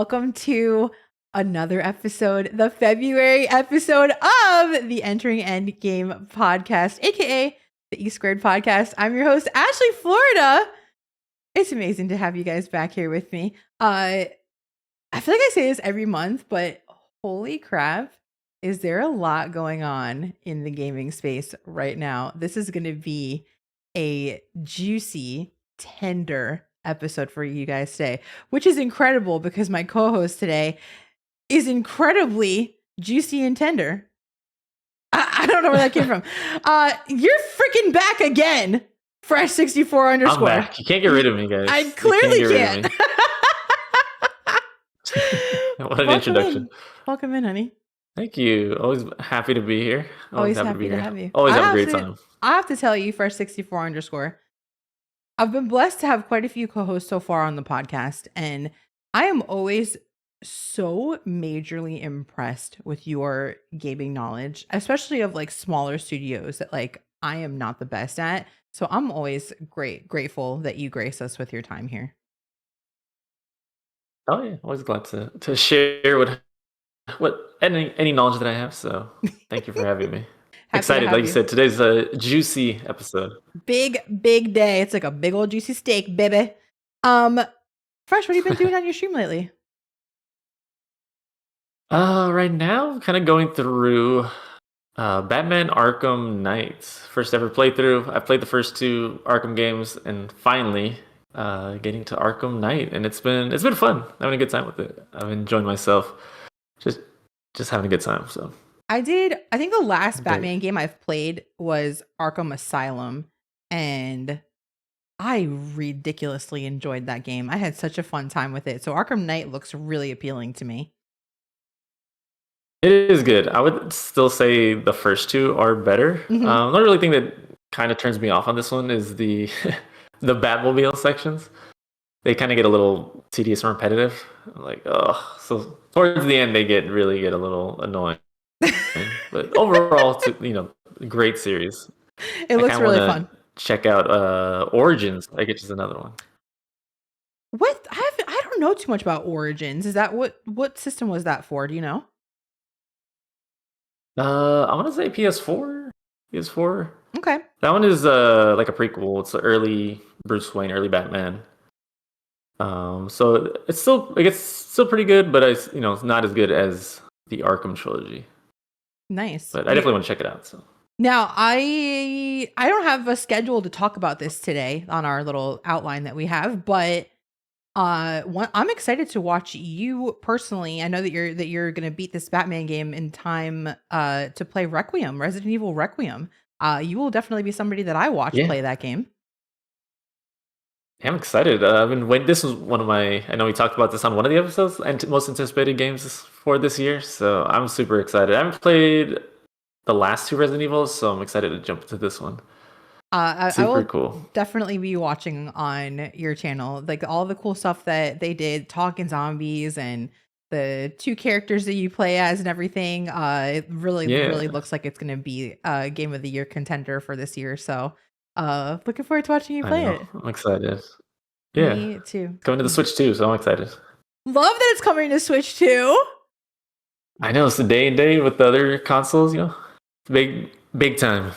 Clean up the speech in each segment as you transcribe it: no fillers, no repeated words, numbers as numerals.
welcome to another episode, the February episode of the Entering Endgame Podcast, aka the E Squared Podcast. I'm your host, Ashley Florida. It's amazing to have you guys back here with me. I feel like I say this every month, but holy crap, is there a lot going on in the gaming space right now? This is going to be a juicy, tender episode for you guys today, which is incredible because my co-host today is incredibly juicy and tender. I don't know where that came from. You're freaking back again, Fresh64 _ I'm back. You can't get rid of me, guys. I clearly can't. What an introduction. Welcome in, honey. Thank you. Always happy to be here. Always happy to have you. Always have a great time. I have to tell you, Fresh64 _ I've been blessed to have quite a few co-hosts so far on the podcast, and I am always so majorly impressed with your gaming knowledge, especially of like smaller studios that like I am not the best at. So I'm always grateful that you grace us with your time here. Oh yeah, always glad to share what any knowledge that I have. So thank you for having me. Excited, like you said, today's a juicy episode. Big day. It's like a big old juicy steak, baby. Fresh, what have you been doing on your stream lately? Right now, kind of going through Batman Arkham Knight. First ever playthrough. I played the first two Arkham games, and finally getting to Arkham Knight, and it's been fun. Having a good time with it. I've enjoyed myself. Just having a good time. So I think the last Batman game I've played was Arkham Asylum, and I ridiculously enjoyed that game. I had such a fun time with it. So Arkham Knight looks really appealing to me. It is good. I would still say the first two are better. Mm-hmm. The really thing that kind of turns me off on this one is the the Batmobile sections. They kind of get a little tedious and repetitive. I'm like, oh, so towards the end they really get a little annoying. But overall, it's great series. It looks really fun. Check out Origins. I guess is another one. What? I don't know too much about Origins. Is that what system was that for? Do you know? I want to say PS4. PS4. Okay. That one is like a prequel. It's the early Bruce Wayne, early Batman. So it's still pretty good, but it's not as good as the Arkham trilogy. Nice. But I definitely want to check it out. So now I don't have a schedule to talk about this today on our little outline that we have, but I'm excited to watch you personally. I know that you're going to beat this Batman game in time to play Resident Evil Requiem. You will definitely be somebody that I watch play that game. I'm excited. I've been waiting. This was one of my. I know we talked about this on one of the episodes. Most anticipated games for this year. So I'm super excited. I haven't played the last two Resident Evils, so I'm excited to jump into this one. I will cool. Definitely be watching on your channel, like all the cool stuff that they did, Talking Zombies and the two characters that you play as and everything. It really looks like it's going to be a Game of the Year contender for this year. So looking forward to watching you play it. I'm excited. Yeah. Me too. Coming to the Switch too, so I'm excited. Love that it's coming to Switch too. I know, it's the day and day with the other consoles, big time.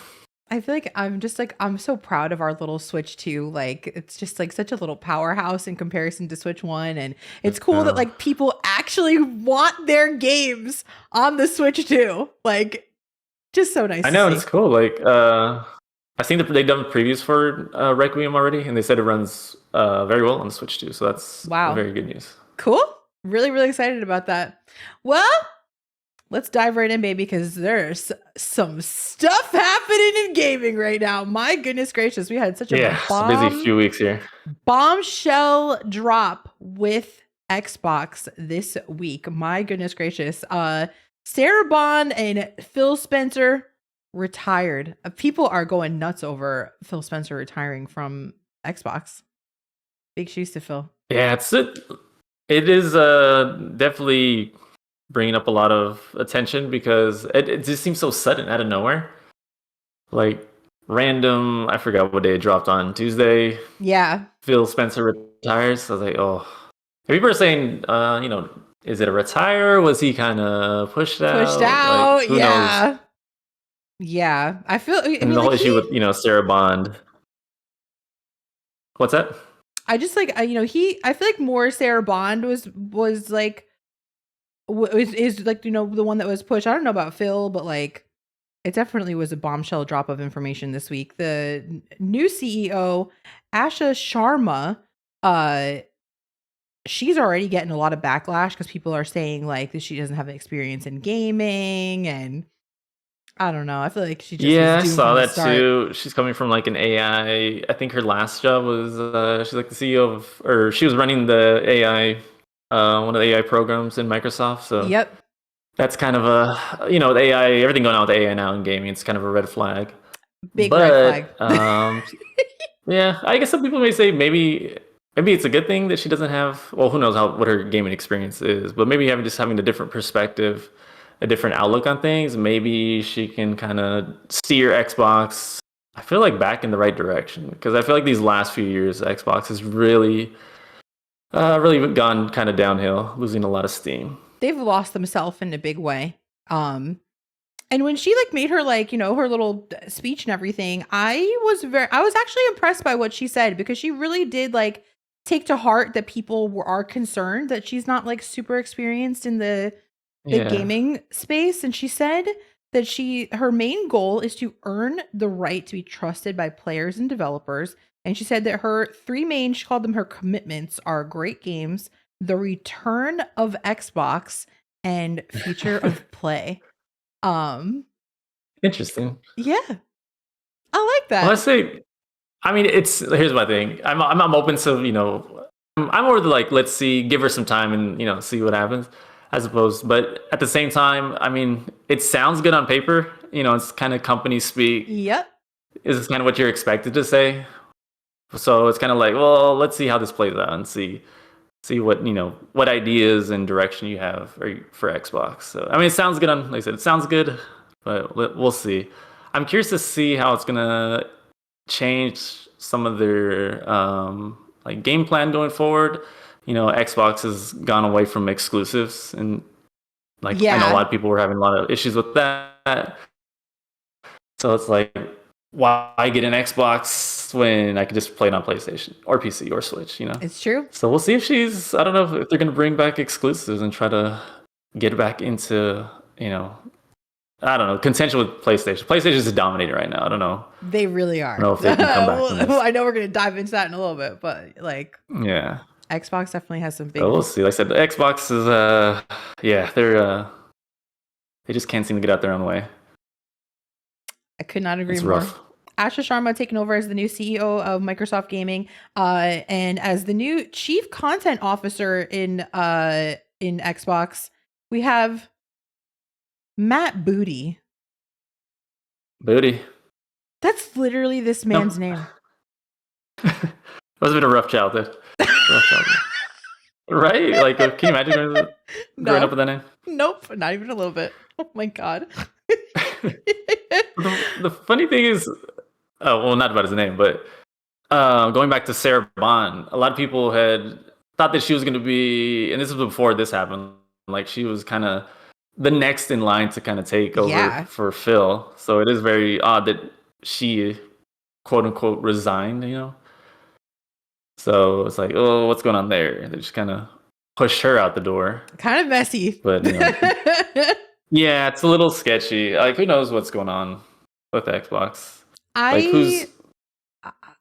I feel like I'm so proud of our little Switch 2. Like it's just like such a little powerhouse in comparison to Switch 1. And it's cool that like people actually want their games on the Switch 2. Like just so nice. I know, it's cool. Like I've seen they've done previews for Requiem already, and they said it runs very well on the Switch 2. So that's very good news. Cool. Really, really excited about that. Well, let's dive right in, baby, because there's some stuff happening in gaming right now. My goodness gracious, we had such a busy few weeks here. Bombshell drop with Xbox this week. My goodness gracious. Sarah Bond and Phil Spencer retired. People are going nuts over Phil Spencer retiring from Xbox. Big shoes to fill. Yeah, it is definitely bringing up a lot of attention because it just seems so sudden out of nowhere. Like random, I forgot what day it dropped on, Tuesday. Yeah. Phil Spencer retires. I was like, oh, People are saying, is it a retire? Was he kind of pushed Pushed out? Like, out. who knows? Yeah. Yeah. I And mean, the whole like issue with Sarah Bond. What's that? I just like, I feel like more Sarah Bond was like, is like, the one that was pushed. I don't know about Phil, but like, it definitely was a bombshell drop of information this week. The new CEO, Asha Sharma, she's already getting a lot of backlash because people are saying like that she doesn't have experience in gaming, and I don't know. I feel like she just was Yeah, I doomed saw from the that start. too. She's coming from like an AI. I think her last job was she's like the CEO of, or she was running the AI, one of the AI programs in Microsoft. So Yep, that's kind of a, the AI, everything going on with AI now in gaming, it's kind of a red flag. big red flag. But yeah, I guess some people may say maybe it's a good thing that she doesn't have. Well, who knows what her gaming experience is, but maybe having a different perspective, a different outlook on things. Maybe she can kind of steer Xbox. I feel like back in the right direction because I feel like these last few years, Xbox has really gone kind of downhill, losing a lot of steam. They've lost themselves in a big way. And when she like made her like, her little speech and everything, I was actually impressed by what she said because she really did like take to heart that people are concerned that she's not like super experienced in the Yeah. gaming space. And she said that her main goal is to earn the right to be trusted by players and developers. And she said that her three main, she called them her commitments, are great games, the return of Xbox, and future of play. Interesting. Yeah, I like Well, I that. say, I mean, here's my thing. I'm open to I'm more like, let's see, give her some time and see what happens, as opposed. But at the same time, I mean, it sounds good on paper. It's kind of company speak. Yep. Is kind of what you're expected to say. So it's kind of like, well, let's see how this plays out and see what ideas and direction you have for Xbox. So I mean, it sounds good like I said, it sounds good, but we'll see. I'm curious to see how it's gonna change some of their like game plan going forward. Xbox has gone away from exclusives, and like I know a Yeah. lot of people were having a lot of issues with that. So it's like, why get an Xbox when I could just play it on PlayStation or PC or Switch? It's true. So we'll see if I don't know if they're going to bring back exclusives and try to get back into, I don't know, contention with PlayStation. PlayStation is dominating right now. I don't know. They really I don't are. know if they can come back from Well, this. I know we're going to dive into that in a little bit, but like Yeah. Xbox definitely has some So big. we'll see. Like I said, the Xbox is, yeah, they just can't seem to get out their own way. I could not agree It's more. rough. Asha Sharma taking over as the new CEO of Microsoft Gaming, and as the new Chief Content Officer in Xbox, we have Matt Booty. Booty. That's literally this man's name. It was a bit of a rough childhood. Right? Like, can you imagine growing up with that name? Nope, not even a little bit. Oh my god. The funny thing is, oh, well, not about his name, but going back to Sarah Bond, a lot of people had thought that she was going to be, and this was before this happened, like she was kind of the next in line to kind of take over Yeah. for Phil. So it is very odd that she, quote unquote, resigned. So it's like, oh, what's going on there? They just kind of pushed her out the door. Kind of messy. But yeah, it's a little sketchy. Like, who knows what's going on with Xbox? Like,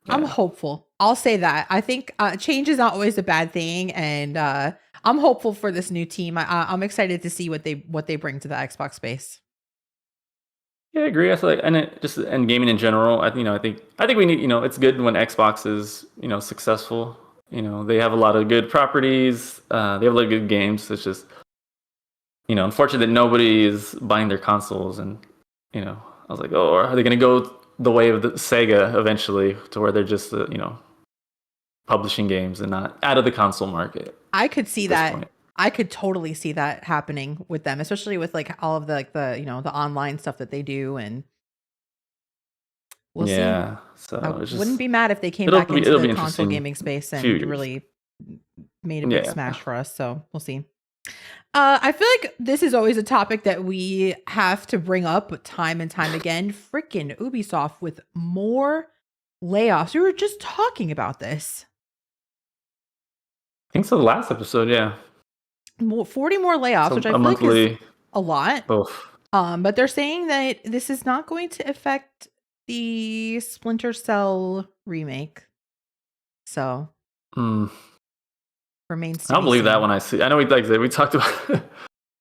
I'm yeah. hopeful. I'll say that. I think change is not always a bad thing, and I'm hopeful for this new team. I'm excited to see what they bring to the Xbox space. Yeah, I agree. I feel like, and gaming in general. I think we need. It's good when Xbox is successful. They have a lot of good properties. They have a lot of good games. It's just unfortunate that nobody is buying their consoles. And I was like, oh, are they going to go the way of the Sega eventually, to where they're just publishing games and not out of the console market? I could see that. I could totally see that happening with them, especially with like all of the the online stuff that they do, and we'll see. Yeah, so I wouldn't be mad if they came back into the console gaming space and really made a big smash for us. So we'll see. I feel like this is always a topic that we have to bring up time and time again. Freaking Ubisoft with more layoffs. We were just talking about this. I think so. The last episode, yeah. 40 more layoffs, So which I feel like is a lot. Oof. But they're saying that this is not going to affect the Splinter Cell remake. So remains. I don't believe that when I see. I know we talked about. I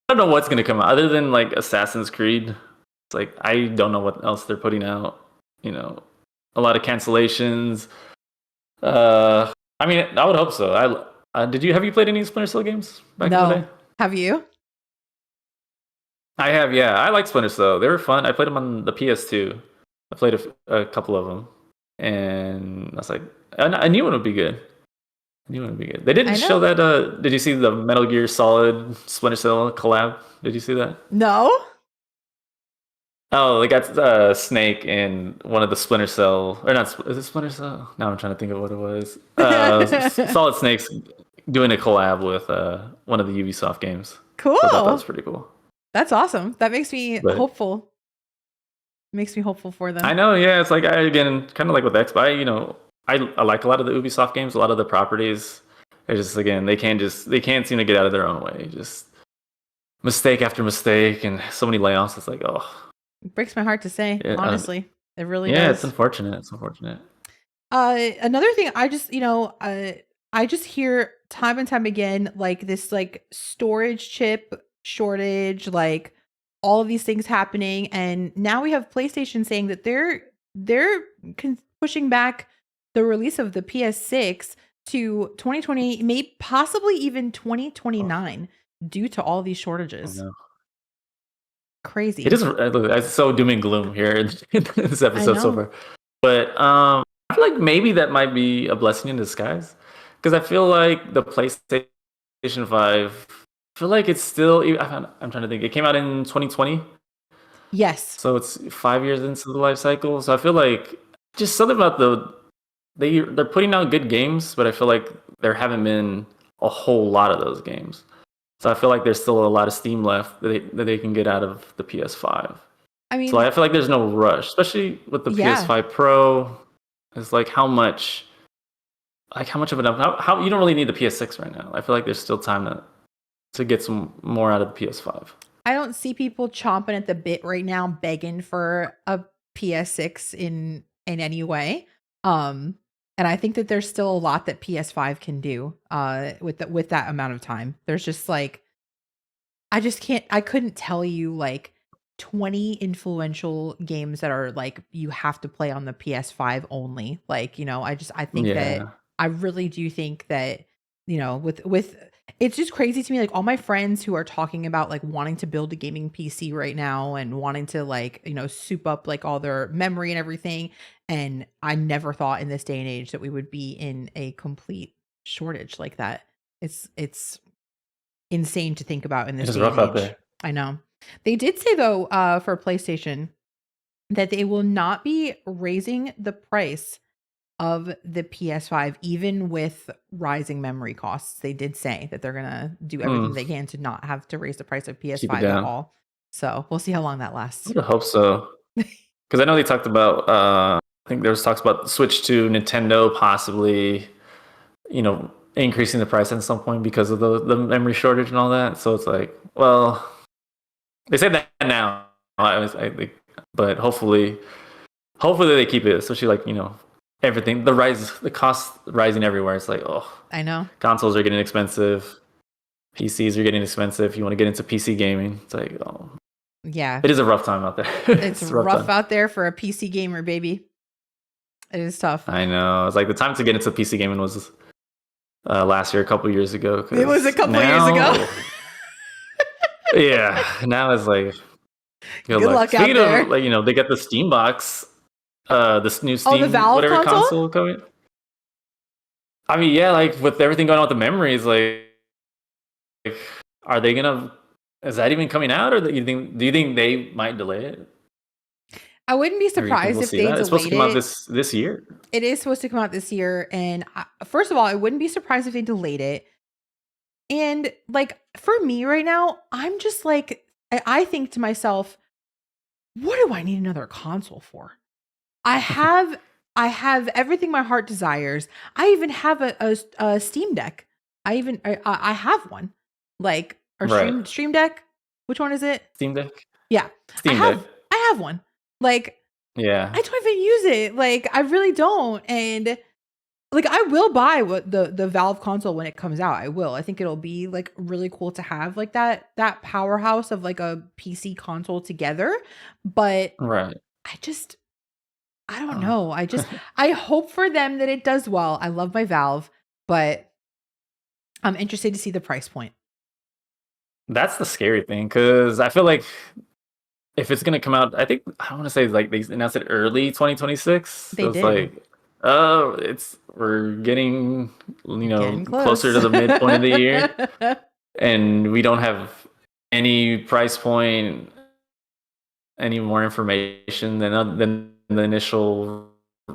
don't know what's gonna come out other than like Assassin's Creed. It's like I don't know what else they're putting out. You know, a lot of cancellations. I mean, I would hope so. Have you played any Splinter Cell games back in the day? Have you? I have, yeah. I like Splinter Cell. They were fun. I played them on the PS2. I played a couple of them, and I was like, I knew it would be good. They didn't show that. Did you see the Metal Gear Solid Splinter Cell collab? Did you see that? No. Oh, they got Snake in one of the Splinter Cell, or not? Is it Splinter Cell? Now I'm trying to think of what it was. Solid Snake's doing a collab with one of the Ubisoft games. Cool. So I thought that was pretty cool. That's awesome. That makes me hopeful. Makes me hopeful for them. I know, yeah. It's like again, kind of like with Xbox. I like a lot of the Ubisoft games, a lot of the properties. It's just again, they can't seem to get out of their own way. Just mistake after mistake, and so many layoffs. It's like, oh, it breaks my heart to say. Honestly, it really does. Yeah, does. it's unfortunate. It's unfortunate. Another thing, I just hear time and time again, like this, like storage chip shortage, like all of these things happening, and now we have PlayStation saying that they're pushing back the release of the PS6 to 2020, maybe possibly even 2029, due to all these shortages. Oh, no. Crazy. It is. It's so doom and gloom here in this episode so far, but I feel like maybe that might be a blessing in disguise, because I feel like the PlayStation 5. I feel like it's still. I'm trying to think. It came out in 2020. Yes. So it's 5 years into the life cycle. So I feel like just something about they're putting out good games, but I feel like there haven't been a whole lot of those games. So I feel like there's still a lot of steam left that they can get out of the PS5. I mean, so I feel like there's no rush, especially with the PS5 Pro. It's like how much of an how you don't really need the PS6 right now. I feel like there's still time to get some more out of the PS5. I don't see people chomping at the bit right now, begging for a PS6 in any way. And I think that there's still a lot that PS5 can do with that amount of time. There's just like, I couldn't tell you like 20 influential games that are like you have to play on the PS5 only. Like, I think that I really do think that, with it's just crazy to me, like all my friends who are talking about like wanting to build a gaming PC right now and wanting to like, soup up like all their memory and everything. And I never thought in this day and age that we would be in a complete shortage like that. It's insane to think about in this day and age. Out there. I know. They did say though, for PlayStation, that they will not be raising the price of the PS5, even with rising memory costs. They did say that they're gonna do everything they can to not have to raise the price of PS5 at all. So we'll see how long that lasts. I hope so, because I know they talked about. I think there was talks about Switch to Nintendo possibly, increasing the price at some point because of the memory shortage and all that. So it's like, well, they said that now. I think, but hopefully they keep it. Especially like everything, the cost rising everywhere. It's like, oh, I know. Consoles are getting expensive. PCs are getting expensive. If you want to get into PC gaming, it's like, oh, yeah, it is a rough time out there. It's rough out there for a PC gamer, baby. It is tough. I know. It's like the time to get into PC gaming was last year, a couple years ago. It was a couple years ago. Yeah, now it's like good luck. Speaking of, like, they got the Steam box. This new Steam, the Valve console coming. I mean, yeah, like with everything going on with the memories, like are they gonna? Is that even coming out, or do you think they might delay it? I wouldn't be surprised if they delayed it. It's supposed to come out this year. It is supposed to come out this year, and first of all, I wouldn't be surprised if they delayed it. And like for me right now, I'm just like, I think to myself, what do I need another console for? I have everything my heart desires. I even have a Steam Deck. I have one. Like or Right. Stream Deck. Which one is it? Steam Deck. Yeah. Steam Deck. I have one. Like Yeah. I don't even use it. Like I really don't. And like I will buy what the Valve console when it comes out. I will. I think it'll be like really cool to have like that powerhouse of like a PC console together. But Right. I don't know. I hope for them that it does well. I love my Valve, but I'm interested to see the price point. That's the scary thing, because I feel like if it's gonna come out, I think I want to say like they announced it early 2026. They So it's did. like, oh, we're getting Getting close. closer to the midpoint of the year, and we don't have any price point, any more information than the initial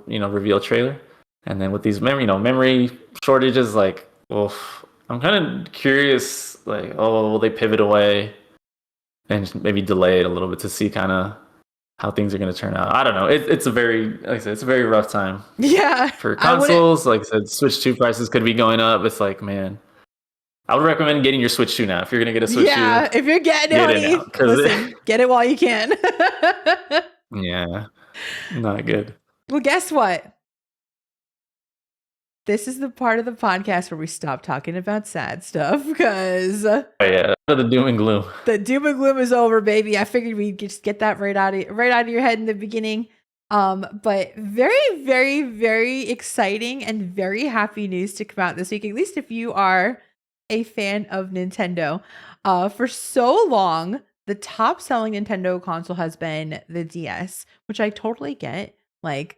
reveal trailer. And then with these memory shortages, like, well, I'm kind of curious, like, oh, will they pivot away and maybe delay it a little bit to see kind of how things are going to turn out? I don't know. It's a very, like I said, it's a very rough time. Yeah. For consoles. Like I said, Switch 2 prices could be going up. It's like, man, I would recommend getting your Switch 2 now. If you're going to get a Switch 2. Yeah, if you're getting it, honey, listen, get it while you can. Yeah, not good. Well, guess what? This is the part of the podcast where we stop talking about sad stuff because the doom and gloom. The doom and gloom is over, baby. I figured we'd just get that right out of your head in the beginning. But very, very, very exciting and very happy news to come out this week, at least if you are a fan of Nintendo. For so long, the top selling Nintendo console has been the DS, which I totally get. Like,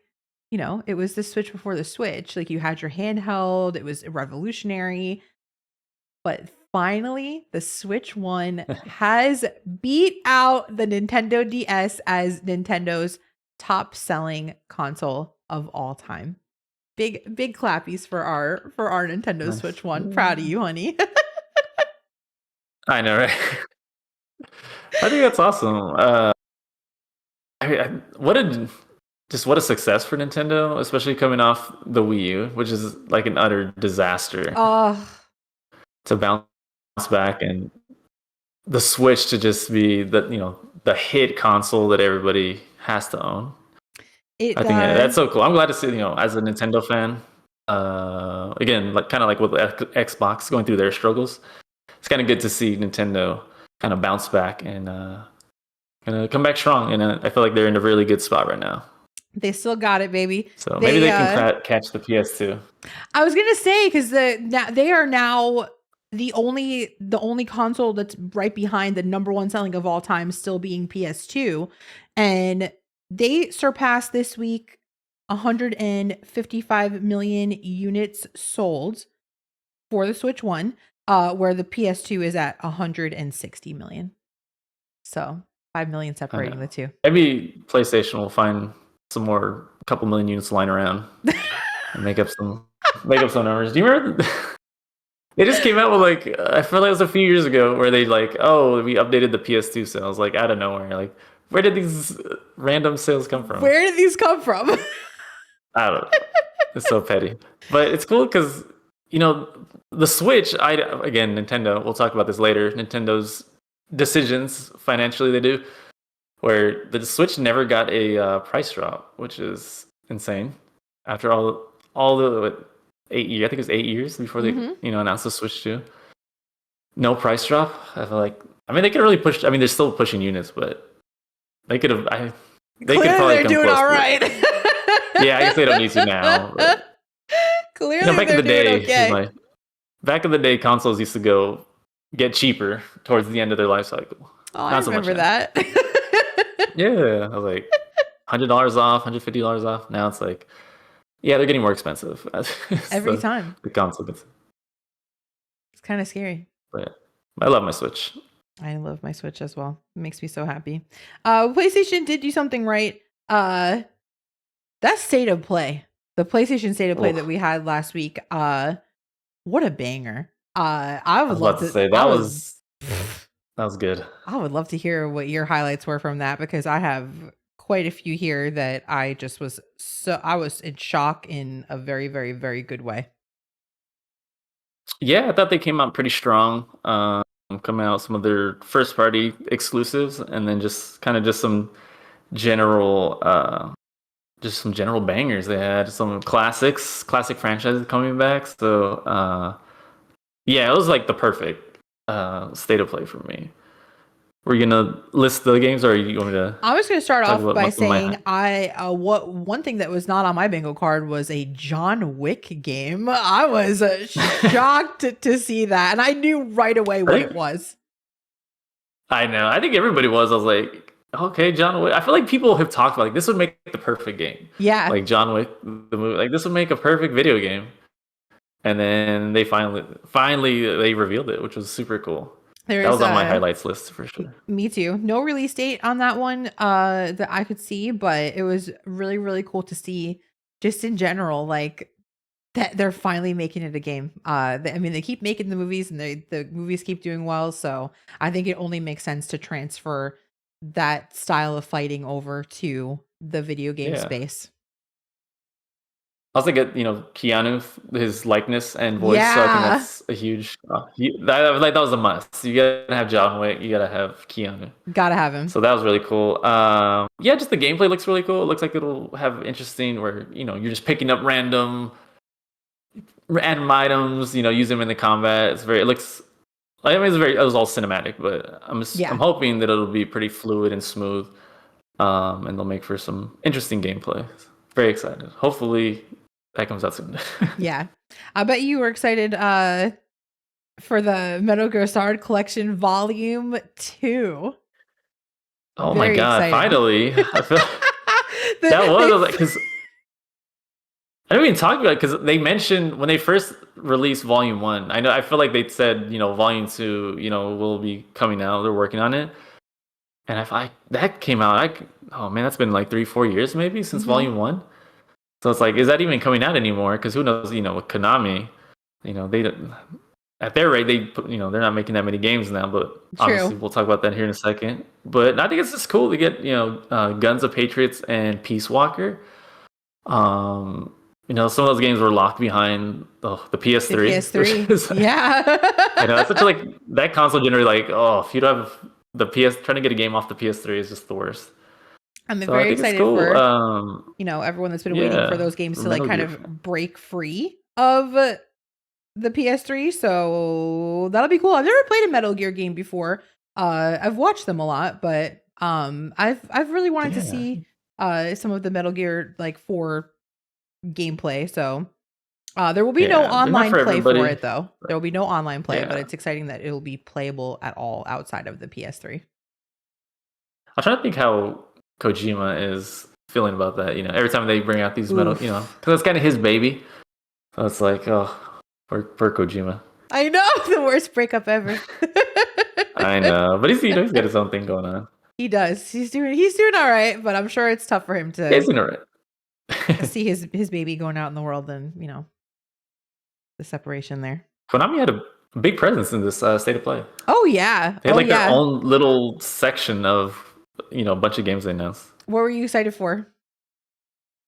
it was the Switch before the Switch. Like you had your handheld, it was revolutionary. But finally, the Switch 1 has beat out the Nintendo DS as Nintendo's top selling console of all time. Big clappies for our Nintendo nice. Switch 1. Proud of you, honey. I know, right? I think that's awesome. What a success for Nintendo, especially coming off the Wii U, which is like an utter disaster. To bounce back, and the Switch to just be the hit console that everybody has to own. I think that's so cool. I'm glad to see, as a Nintendo fan, again, like kind of like with Xbox going through their struggles, it's kind of good to see Nintendo kind of bounce back and kind of come back strong. And I feel like they're in a really good spot right now. They still got it, baby. So maybe they can catch the PS2. I was gonna say because they are now the only console that's right behind the number one selling of all time, still being PS2, and they surpassed this week 155 million units sold for the Switch 1, where the PS2 is at 160 million. So 5 million separating the two. Maybe PlayStation will find some more, a couple million units lying around and make up some numbers. Do you remember? They just came out with I feel like it was a few years ago where they we updated the PS2 sales out of nowhere. Like, where did these random sales come from? Where did these come from? I don't know. It's so petty, but it's cool because the Switch. Again, Nintendo. We'll talk about this later. Nintendo's decisions financially, they do, where the Switch never got a price drop, which is insane. After all the 8 years, I think it was 8 years before they announced the Switch 2. No price drop. I feel like, they could really push. They're still pushing units, but they could have. They could probably they're come doing close all right. Yeah, I guess they don't need to now. But, clearly, back in the day, okay. Back in the day, consoles used to get cheaper towards the end of their life cycle. Oh, I remember that. Yeah, I was like $100 off, $150 off. Now it's like, yeah, they're getting more expensive every time. The console gets. It's kind of scary. But I love my Switch. I love my Switch as well. It makes me so happy. PlayStation did do something right. That State of Play, the PlayStation State of Play that we had last week. What a banger! I I would was love about to to. say I was. that was good. I would love to hear what your highlights were from that because I have quite a few here that I just was I was in shock in a very, very, very good way. Yeah, I thought they came out pretty strong. Coming out some of their first party exclusives, and then just kind of general, just some general bangers. They had some classic franchises coming back. So yeah, it was like the perfect state of play for me. Were you gonna list the games, or you want me to I was going to start talk off about by my? saying what one thing that was not on my bingo card was a John Wick game. I was shocked to see that, and I knew right away what it was. I know. I think everybody was. I was like, okay, John Wick. I feel like people have talked about like this would make the perfect game. Yeah, Like John Wick, the movie. Like this would make a perfect video game. And then they finally they revealed it, which was super cool. That there's was on my highlights list for sure. me too. No release date on that one that I could see, but it was really, really cool to see just in general, like that they're finally making it a game. I mean, they keep making the movies and the movies keep doing well. So I think it only makes sense to transfer that style of fighting over to the video game Yeah. space. I also get Keanu, his likeness and voice. So I think Yeah, that's a huge. That was a must. You gotta have John Wick. You gotta have Keanu. gotta have him. So that was really cool. Yeah, just the gameplay looks really cool. It looks like it'll have interesting where you're just picking up random items. Use them in the combat. It's very. It looks. I mean, it was all cinematic, but Yeah. I'm hoping that it'll be pretty fluid and smooth, and they'll make for some interesting gameplay. Very excited. Hopefully, that comes out soon. Yeah. I bet you were excited for the Metal Gear Solid Collection Volume 2. Oh my Very god! excited. Finally, I feel that was like because I didn't even talk about it because they mentioned when they first released Volume 1. I feel like they said Volume 2 will be coming out. They're working on it, and if that came out, oh man, that's been like 3-4 years maybe since Volume 1. So it's like, is that even coming out anymore? Because who knows? With Konami, they don't- at their rate they're not making that many games now. But obviously, we'll talk about that here in a second. But I think it's just cool to get Guns of Patriots and Peace Walker. Some of those games were locked behind the PS3. The PS3. Yeah. I know it's such like that console generally if you don't have the trying to get a game off the PS3 is just the worst. I'm very excited cool. for everyone that's been waiting for those games to like kind of break free of the PS3. So that'll be cool. I've never played a Metal Gear game before. I've watched them a lot, but I've really wanted to see some of the Metal Gear like 4 gameplay. So there will be no online play for it though. There will be no online play, but it's exciting that it will be playable at all outside of the PS3. I'm trying to think how Kojima is feeling about that. Every time they bring out these Metal, because it's kind of his baby. So it's like, oh, poor Kojima. I know, the worst breakup ever. I know, but he's got his own thing going on. He does. He's doing all right, but I'm sure it's tough for him to. He's doing all right. See his baby going out in the world and the separation there. Konami had a big presence in this state of play. Oh yeah, they had their own little section of a bunch of games they announced. What were you excited for?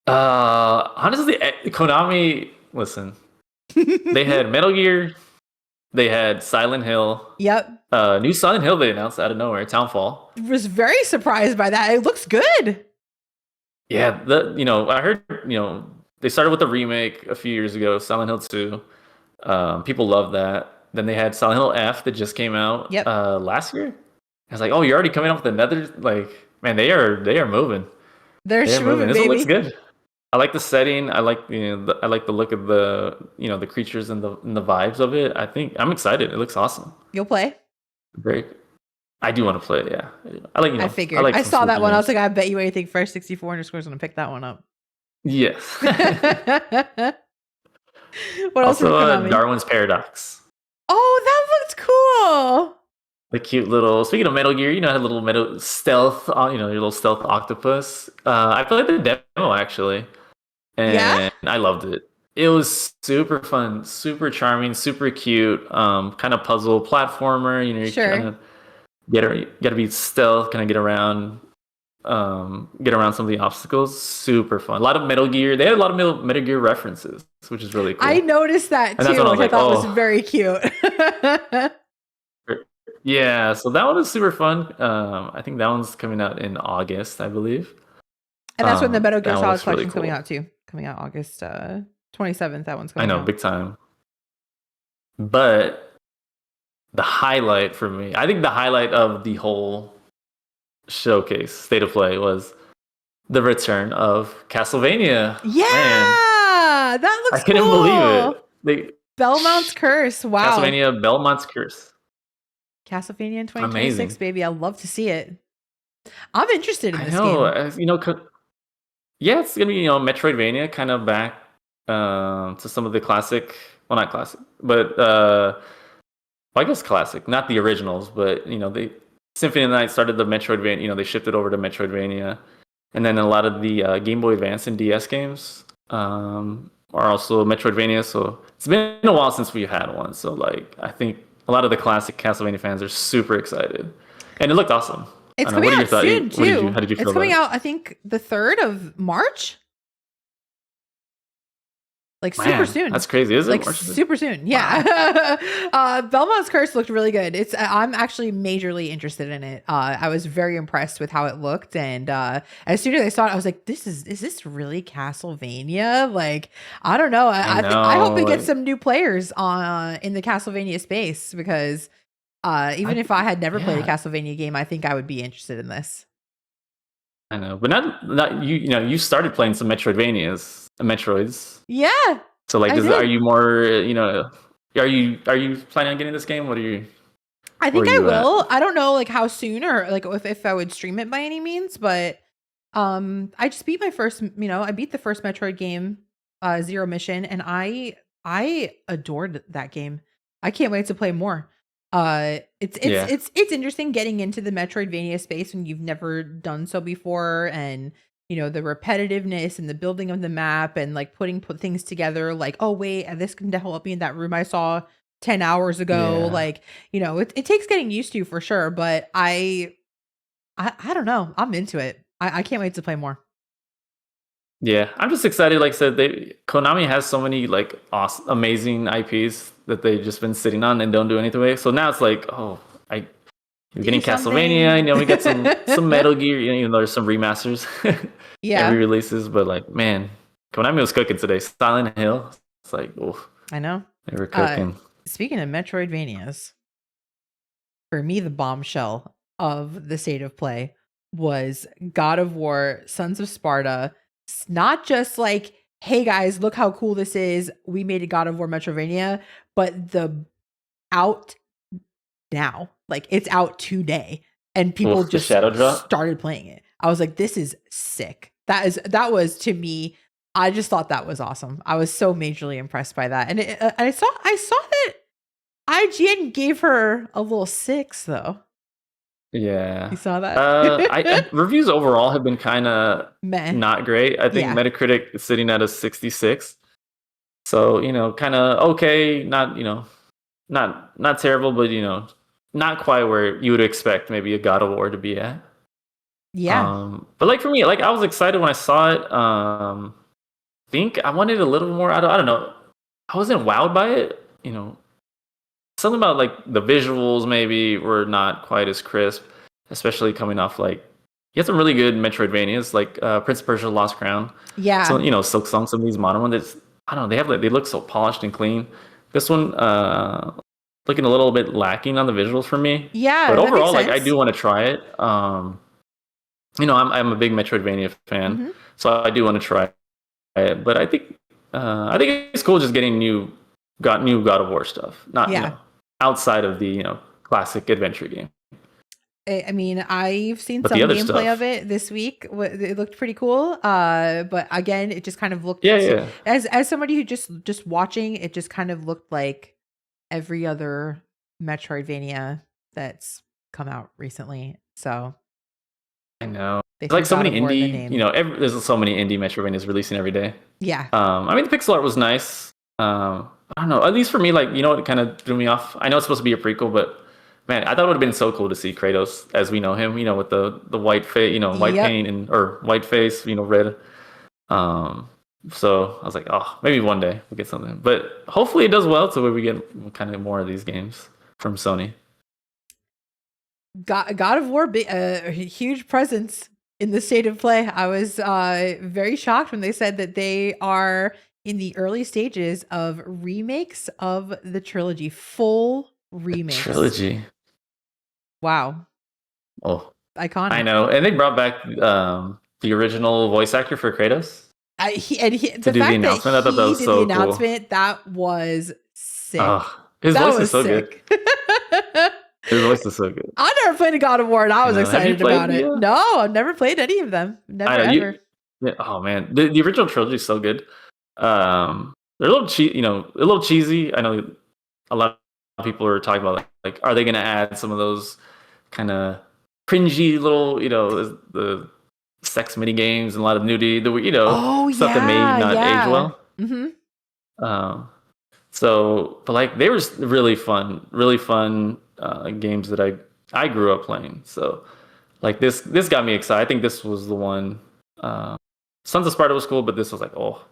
Honestly, Konami. Listen, they had Metal Gear, they had Silent Hill. Yep. New Silent Hill they announced out of nowhere, Townfall. Was very surprised by that. It looks good. Yeah, I heard they started with a remake a few years ago, Silent Hill 2. People love that. Then they had Silent Hill F that just came out last year. I was like, oh, you're already coming up with another. Like, man, they are moving. They're moving, baby. This looks good. I like the setting. I like I like the look of the the creatures and the vibes of it. I'm excited. It looks awesome. You'll play? Great. I do want to play it. Yeah, I figured. I saw that one. I was like, I bet you anything. Fresh 64 underscores gonna pick that one up. Yes. What else? Also, Darwin's Paradox. Oh, that looks cool. The cute little. Speaking of Metal Gear, had a little metal stealth. Your little stealth octopus. I played the demo actually, and I loved it. It was super fun, super charming, super cute. Kind of puzzle platformer. You know, you kind Sure. of gotta be stealth, kind of get around some of the obstacles. Super fun. A lot of Metal Gear. They had a lot of Metal Gear references, which is really I cool. noticed that And that's when too, I was which I like, thought was oh, very cute. yeah. So that one was super fun. I think that one's coming out in August, I believe. And that's when the Metal Gear That one Solid looks really Collection's coming cool. out too. Coming out August 27th. That one's I coming know, out. big time. But the highlight for me, I think the highlight of the whole showcase, state of play, was the return of Castlevania. Yeah, Man, that I looks couldn't believe cool. it. They Belmont's Curse. Wow. Castlevania Belmont's Curse. Castlevania in 2026, Amazing. baby. I'd love to see it. I'm interested in I this know. game. Yeah, it's gonna be Metroidvania, kind of back to some of the classic. Well, not classic, but well, I guess classic, not the originals, but they Symphony of the Night started the Metroidvania. They shifted over to Metroidvania, and then a lot of the Game Boy Advance and DS games are also Metroidvania. So it's been a while since we had one. So like, I think a lot of the classic Castlevania fans are super excited, and it looked awesome. I It's don't know. coming What are your out thoughts? soon What did you? too. How did you feel It's about coming it? out, I think, the 3rd of March. Like super Man, soon. that's crazy. Is it Like March? super soon. Wow. Yeah. Belmont's Curse looked really good. I'm actually majorly interested in it. I was very impressed with how it looked. And as soon as I saw it, I was like, is this really Castlevania? Like, I don't know. I I hope know. it gets some new players on in the Castlevania space because even if I had never played a Yeah, Castlevania game, I think I would be interested in this. I know. But not you. You started playing some Metroidvanias, Metroids. Yeah, So like, I are did. you more? Are you planning on getting this game? I Where think are I you at? will. I don't know like how soon or like if I would stream it by any means, but I just beat my first, I beat the first Metroid game, Zero Mission, and I adored that game. I can't wait to play more. Yeah, It's interesting getting into the Metroidvania space when you've never done so before, and the repetitiveness and the building of the map and like put things together. Like, oh wait, this can help me in that room I saw 10 hours ago. yeah, Like, it takes getting used to for sure, but I don't know. I'm into it. I can't wait to play more. yeah. I'm just excited. Like I said, Konami has so many like awesome, amazing IPs that they've just been sitting on and don't do anything with. So now it's like, oh, I you're Do getting Castlevania. something. We get some Metal Gear. There's some remasters and Yeah, re-releases, but like, man, Konami was cooking today. Silent Hill. It's like, oh, I know. they were Uh, cooking. Speaking of Metroidvanias, for me, the bombshell of the state of play was God of War, Sons of Sparta. It's not just like, hey guys, look how cool this is. We made a God of War Metroidvania, but the out now. Like it's out today and people Oh, the just Shadow Drop. started playing it. I was like, this is sick. That was to me, I just thought that was awesome. I was so majorly impressed by that. And I saw that IGN gave her a little 6 though. Yeah. You saw that? Reviews overall have been kind of Meh. not great. I think Yeah. Metacritic is sitting at a 66. So, kind of okay, not, not terrible, but not quite where you would expect maybe a God of War to be at. Yeah. But like for me, like I was excited when I saw it. Think I wanted a little more. I don't know. I wasn't wowed by it. Something about like the visuals maybe were not quite as crisp, especially coming off like you had some really good Metroidvanias like Prince of Persia: Lost Crown. So Yeah. Silk Song, some of these modern ones. I don't know. They look so polished and clean. This one looking a little bit lacking on the visuals for me. But Yeah, that makes overall, like I do sense. want to try it. I'm a big Metroidvania fan, Mhm. so I do want to try it. But I think it's cool just getting new God of War stuff. Not Yeah. outside of the classic adventure game. I mean, I've seen But the some other gameplay of stuff, it this week. It looked pretty cool. But again, it just kind of looked yeah, yeah, as somebody who just watching, it just kind of looked like every other Metroidvania that's come out recently. So I know. They There's threw like so God many of War in the indie, name. there's so many indie Metroidvanias releasing every day. Yeah. I mean, the pixel art was nice. I don't know. At least for me, like, you know what kind of threw me off? I know it's supposed to be a prequel, but man, I thought it would have been so cool to see Kratos as we know him, with the white face, white Yep. paint or white face, red. Um, so I was like, oh, maybe one day we'll get something. But hopefully it does well to where we get kind of more of these games from Sony. God of War, a huge presence in the state of play. I was very shocked when they said that they are in the early stages of remakes of the trilogy, full remakes. Trilogy. Wow. Oh, Iconic. I know. And they brought back the original voice actor for Kratos. The fact that he did the announcement, that was sick. His voice is so good. His voice is so good. I never played a God of War, and I was excited about it. No, I've never played any of them. Never ever. Oh man, the original trilogy is so good. They're a little cheesy. I know a lot of people are talking about like are they going to add some of those kind of cringy little the sex mini games and a lot of nudity, stuff that may not age well. Mm-hmm. But like they were really fun games that I grew up playing. So like this got me excited. I think this was the one. Sons of Sparta was cool, but this was like, oh,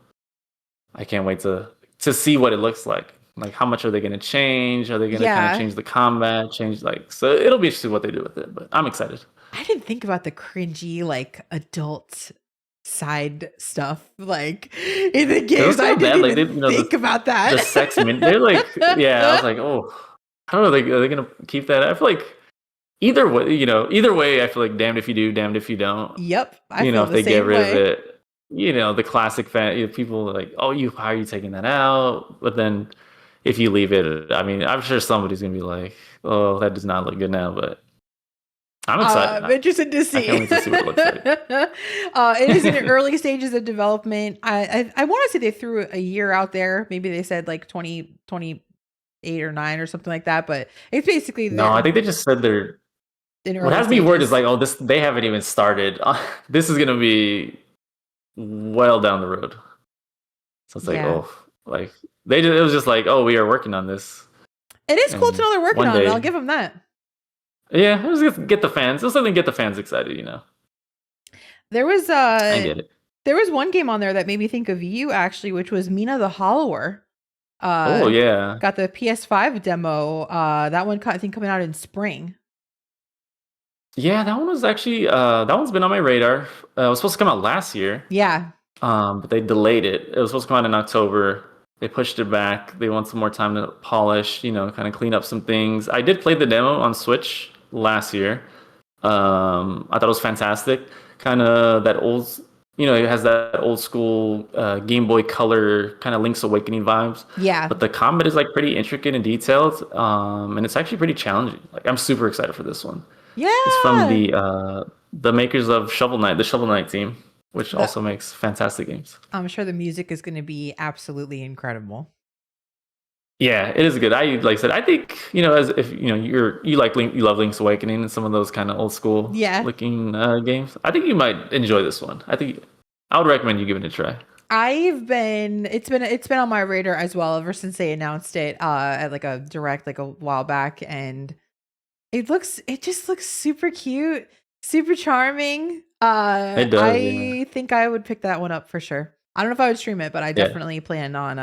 I can't wait to see what it looks like. Like how much are they going to change? Are they going to kind of change the combat? So it'll be interesting what they do with it. But I'm excited. I didn't think about the cringy like adult side stuff like in the games. I didn't even think about that. The sex they're like, I was like, oh, I don't know. Are they gonna keep that? I feel like either way, I feel like damned if you do, damned if you don't. Yep. If they get rid of it, the classic fan people are like, oh, how are you taking that out? But then if you leave it, I mean, I'm sure somebody's gonna be like, oh, that does not look good now, but I'm excited. I'm interested to see. I can't wait to see what it looks like. It is in the early stages of development. I want to say they threw a year out there. Maybe they said like 2028 or 9 or something like that. But it's basically no. I think they just said they're. What has me worried is like, oh, they haven't even started. This is gonna be well down the road. So it's like, it was just like, oh, we are working on this. It is cool to know they're working on it. I'll give them that. Yeah, just get the fans. It's something to get the fans excited, There was I get it. There was one game on there that made me think of you actually, which was Mina the Hollower. Oh yeah. Got the PS5 demo. That one I think coming out in spring. Yeah, that one was actually that one's been on my radar. It was supposed to come out last year. Yeah. But they delayed it. It was supposed to come out in October. They pushed it back. They want some more time to polish, kind of clean up some things. I did play the demo on Switch last year. I thought it was fantastic. Kind of that old, it has that old school Game Boy Color kind of Link's Awakening vibes. Yeah. But the combat is like pretty intricate and detailed, and it's actually pretty challenging. Like I'm super excited for this one. Yeah. It's from the makers of Shovel Knight, the Shovel Knight team, which also makes fantastic games. I'm sure the music is going to be absolutely incredible. Yeah, it is good. Like I said, I think as if you like Link, you love Link's Awakening and some of those kind of old school looking games. I think you might enjoy this one. I would recommend you giving it a try. It's been on my radar as well ever since they announced it at like a direct like a while back, and it just looks super cute, super charming. It does, I think I would pick that one up for sure. I don't know if I would stream it, but I definitely plan on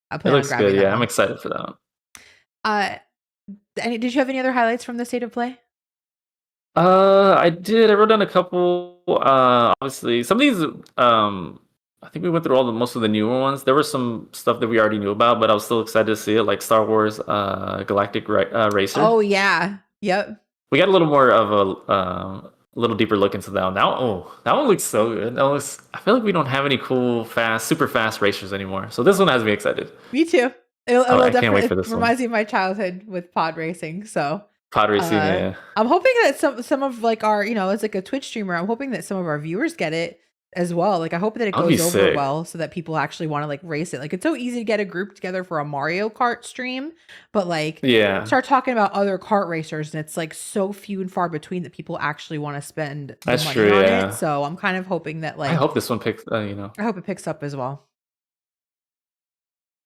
it looks good. Yeah, I'm excited for that one. Did you have any other highlights from the state of play? I did. I wrote down a couple. Obviously, some of these. I think we went through most of the newer ones. There was some stuff that we already knew about, but I was still excited to see it, like Star Wars Galactic Racer. Oh yeah, yep. We got a little more of a little deeper look into that one. That one looks so good. I feel like we don't have any cool, super fast racers anymore. So this one has me excited. Me too. I can't wait for this one. Reminds me of my childhood with pod racing. So pod racing, yeah. I'm hoping that some of like our, it's like a Twitch streamer. I'm hoping that some of our viewers get it. as well. Like I hope that it That would be goes over sick. well so that people actually want to like race it. Like it's so easy to get a group together for a Mario Kart stream, but like Yeah, start talking about other kart racers and it's like so few and far between that people actually want to spend the that's money true. on it. Yeah, So I'm kind of hoping that I like hope this one picks. I hope it picks up as well.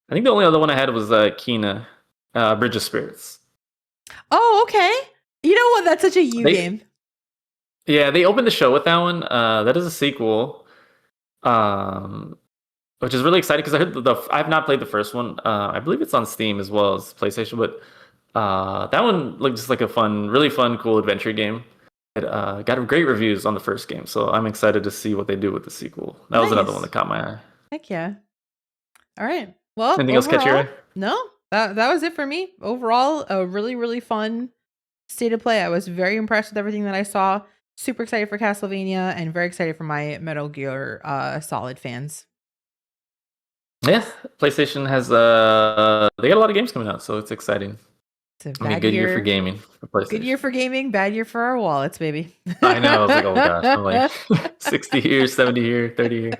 I think the only other one I had was Kina, Bridge of Spirits. Oh, okay. You know what? That's such a you They game. Yeah, they opened the show with that one. That is a sequel, um, which is really exciting because I have not played the first one. I believe it's on Steam as well as PlayStation, but that one looked just like a fun, really fun, cool adventure game. It got great reviews on the first game, so I'm excited to see what they do with the sequel. That was another one Nice. that caught my eye. Heck yeah. All right. Well, Anything else catch your overall, eye? no, that was it for me. Overall, a really, really fun state of play. I was very impressed with everything that I saw. Super excited for Castlevania and very excited for my Metal Gear Solid fans. Yeah, PlayStation has they got a lot of games coming out, so it's exciting. It's a I mean, bad good year for year. gaming for Good year PlayStation. for gaming, bad year for our wallets, baby. I know. I was like, oh gosh, I'm like 60 here, 70 here, 30 here.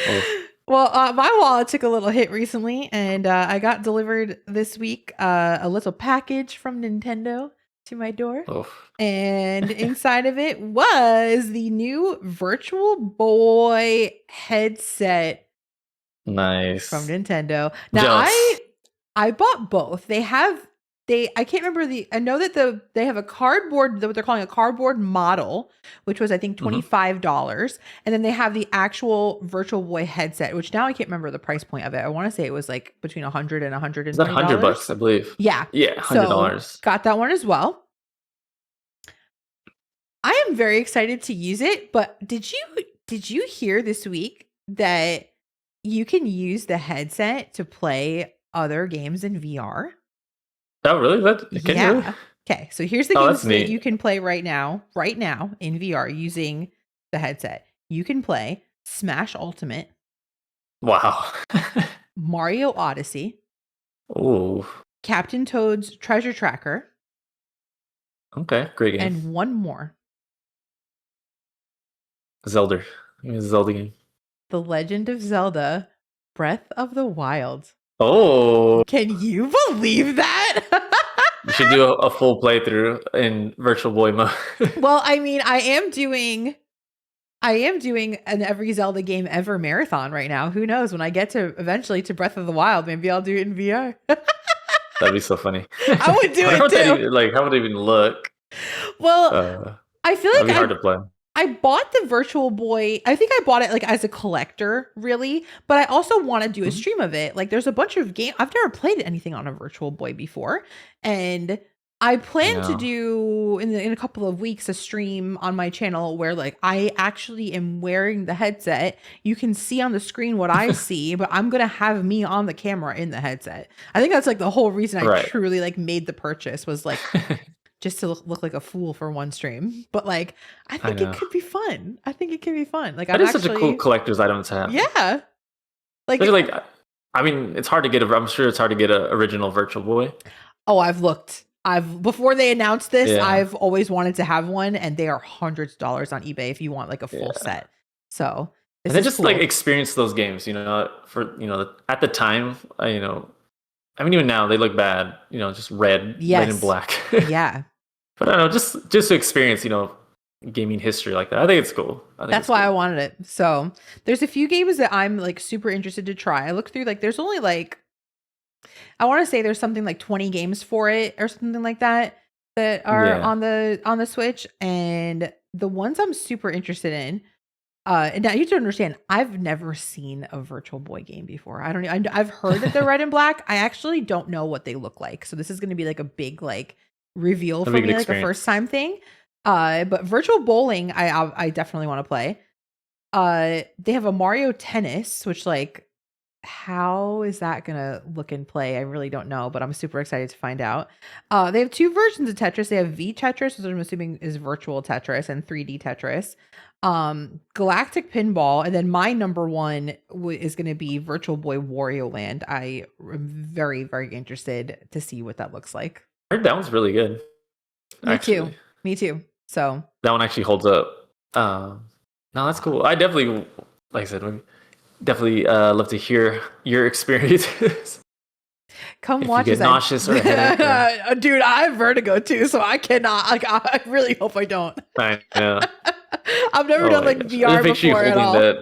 Oh, Well, my wallet took a little hit recently, and I got delivered this week a little package from Nintendo to my door. oh. And inside of it was the new Virtual Boy headset from Nice. Nintendo. Now Jealous. I bought both. I can't remember I know that they have a cardboard, what they're calling a cardboard model, which was I think $25. And then they have the actual Virtual Boy headset, which now I can't remember the price point of it. I want to say it was like between $100 and Is that $100, $120. I believe? Yeah. Yeah, So $100. got that one as well. I am very excited to use it, but did you hear this week that you can use the headset to play other games in VR? Oh, really? Can you really? Yeah. Okay, so here's the Oh, games that's that you neat. can play right now in VR using the headset. You can play Smash Ultimate, Wow. Mario Odyssey, Oh, Captain Toad's Treasure Tracker, okay. Great game. and one more, Zelda. Give me a Zelda game. The Legend of Zelda: Breath of the Wild. Oh, Can you believe that? you should do a full playthrough in Virtual Boy mode. Well, I mean, I am doing an every Zelda game ever marathon right now. Who knows, when I get to eventually to Breath of the Wild, maybe I'll do it in VR. That'd be so funny. I would do I wonder it what that too. how would it even look? Well, I feel That'd like be hard to play. I bought the Virtual Boy. I think I bought it like as a collector, really, but I also want to do a stream of it. Like there's a bunch of game I've never played anything on a Virtual Boy before, and I plan to do in a couple of weeks a stream on my channel where like I actually am wearing the headset. You can see on the screen what I see, but I'm going to have me on the camera in the headset. I think that's like the whole reason I truly like made the purchase was like just to look like a fool for one stream. But like I think it could be fun. I think it can be fun. Like that is such a cool collector's item to have. Yeah. Like I mean, it's hard to get I'm sure it's hard to get an original Virtual Boy. Oh, I've looked. Before they announced this, I've always wanted to have one, and they are hundreds of dollars on eBay if you want like a full set. So and then just cool. Like experience those games, for at the time, I mean, even now they look bad, just red and black. Yeah. But I don't know, just to experience, gaming history like that. I think it's cool. That's why I wanted it. So there's a few games that I'm like super interested to try. I looked through like there's only like I want to say there's something like 20 games for it or something like that are on the Switch, and the ones I'm super interested in. And now you have to understand, I've never seen a Virtual Boy game before. I've heard that they're red and black. I actually don't know what they look like. So this is going to be like a big like reveal for me, like a first time thing. But Virtual Bowling, I definitely want to play. They have a Mario Tennis, which like, how is that gonna look and play? I really don't know, but I'm super excited to find out. They have two versions of Tetris. They have V Tetris, which I'm assuming is virtual Tetris, and 3D Tetris. Galactic Pinball, and then my number one is going to be Virtual Boy Wario Land. I am very, very interested to see what that looks like. I heard that one's really good. Me too. So that one actually holds up. No, that's cool. I definitely, like I said, would definitely love to hear your experiences. Come If you watch get as I, nauseous or a headache, or dude. I have vertigo too, so I cannot. Like, I really hope I don't. I know. I've never Oh done my like gosh! VR Just picture you before at holding all. that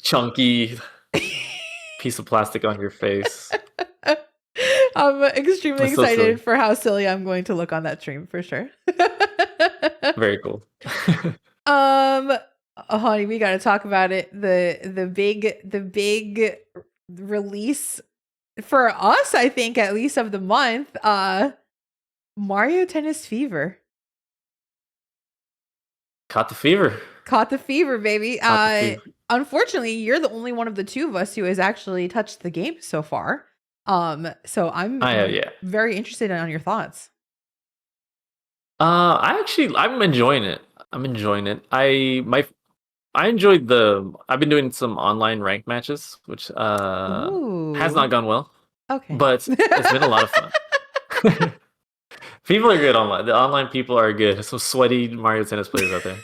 chunky piece of plastic on your face. I'm extremely That's so silly. excited for how silly I'm going to look on that stream for sure. Very cool. um, honey, we got to talk about it. The big release for us, I think, at least of the month. Mario Tennis Fever. Caught the fever. Caught the fever, baby. Caught the fever. Unfortunately, you're the only one of the two of us who has actually touched the game so far. So I'm Yeah. very interested on your thoughts. I'm enjoying it. I'm enjoying it. I enjoyed I've been doing some online rank matches, which has Ooh. not gone well, Okay. but it's been a lot of fun. People are good online. The online people are good. Some sweaty Mario Tennis players out there.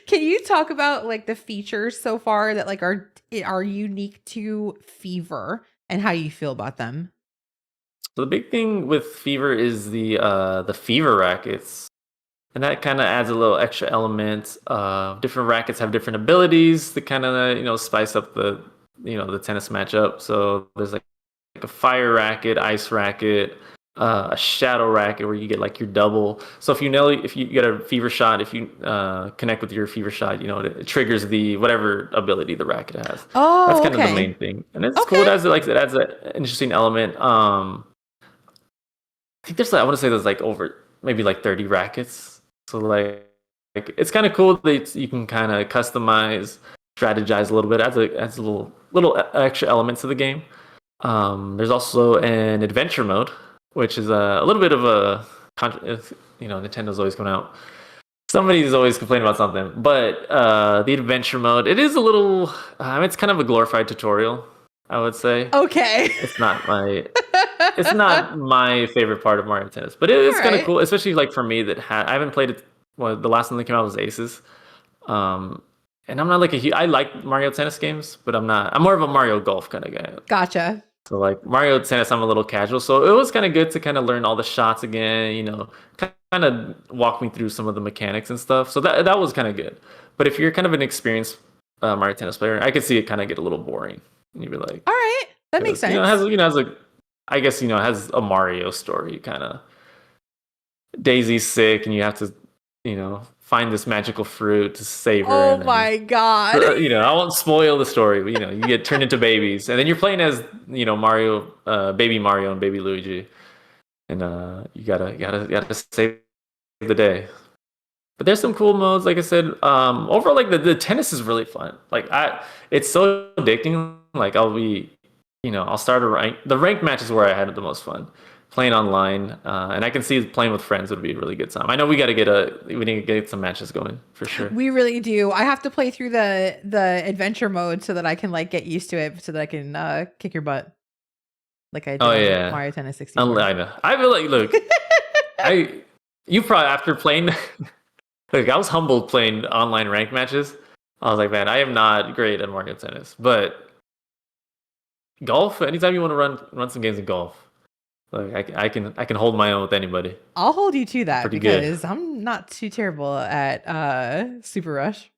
Can you talk about like the features so far that like are unique to Fever and how you feel about them? So the big thing with Fever is the Fever rackets. And that kind of adds a little extra element. Different rackets have different abilities to kind of spice up the tennis matchup. So there's like a fire racket, ice racket, a shadow racket where you get like your double. So if you get a fever shot, if you connect with your fever shot, it triggers the whatever ability the racket has. That's Oh, kind of the okay. main thing, and it's cool. Okay. It adds an interesting element. I think I want to say there's like over maybe like 30 rackets. So like it's kind of cool that you can kind of customize, strategize a little bit, adds a little extra elements to the game. There's also an adventure mode, which is a little bit of Nintendo's always coming out. Somebody's always complaining about something, but the adventure mode, it is a little. It's kind of a glorified tutorial, I would say. Okay. It's not my favorite part of Mario Tennis, but it is kind of Alright. cool, especially like for me that I haven't played it. Well, the last one that came out was Aces, um, and I'm not like I like Mario Tennis games, but I'm not. I'm more of a Mario Golf kind of guy. Gotcha. So like Mario Tennis, I'm a little casual, so it was kind of good to kind of learn all the shots again. Kind of walk me through some of the mechanics and stuff. So that was kind of good. But if you're kind of an experienced Mario Tennis player, I could see it kind of get a little boring. And you'd be like, Alright. That makes it sense. has a I guess it has a Mario story kind of. Daisy's sick, and you have to find this magical fruit to save her. Oh And my god. then, I won't spoil the story, but you get turned into babies, and then you're playing as Mario, baby Mario and baby Luigi, and you gotta save the day. But there's some cool modes, like I said. Overall, like the tennis is really fun. It's so addicting. Like I'll start the ranked matches where I had the most fun playing online, and I can see playing with friends would be a really good time. I know we need to get some matches going for sure. We really do. I have to play through the adventure mode so that I can like get used to it so that I can kick your butt like I did on Mario Tennis 64. I know. I feel like look, you probably after playing. Look, I was humbled playing online ranked matches. I was like, man, I am not great at Mario Tennis, but golf. Anytime you want to run some games of golf, like I can hold my own with anybody. I'll hold you to that Pretty because good. I'm not too terrible at Super Rush.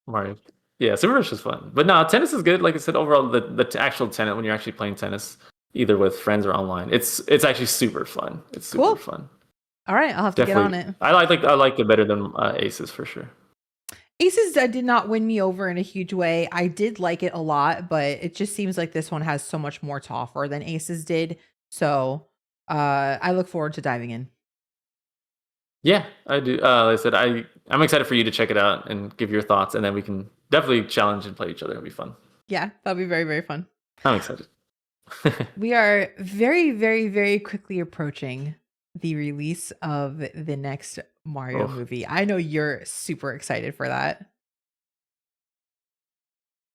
Mario. Yeah, Super Rush is fun. But no, tennis is good. Like I said, overall, the actual tennis when you're actually playing tennis, either with friends or online, it's actually super fun. It's super Cool. fun. All right, I'll have to get on it. I like it better than Aces for sure. Aces did not win me over in a huge way. I did like it a lot, but it just seems like this one has so much more to offer than Aces did. So I look forward to diving in. Yeah, I do. Like I said, I'm excited for you to check it out and give your thoughts, and then we can definitely challenge and play each other. It'll be fun. Yeah, that'll be very, very fun. I'm excited. We are very, very, very quickly approaching the release of the next Mario movie. I know you're super excited for that.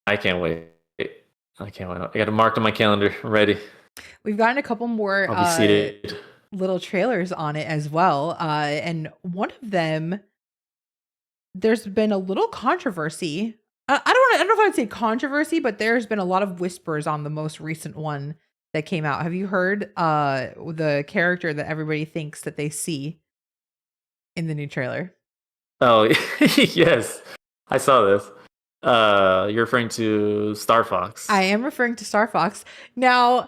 I can't wait. I can't wait. I got it marked on my calendar. I'm ready. We've gotten a couple more I'll be seated. little trailers on it as well. And one of them there's been a little controversy. I don't know if I'd say controversy, but there's been a lot of whispers on the most recent one that came out. Have you heard the character that everybody thinks that they see in the new trailer? Oh, yes. I saw this. You're referring to Star Fox. I am referring to Star Fox. Now,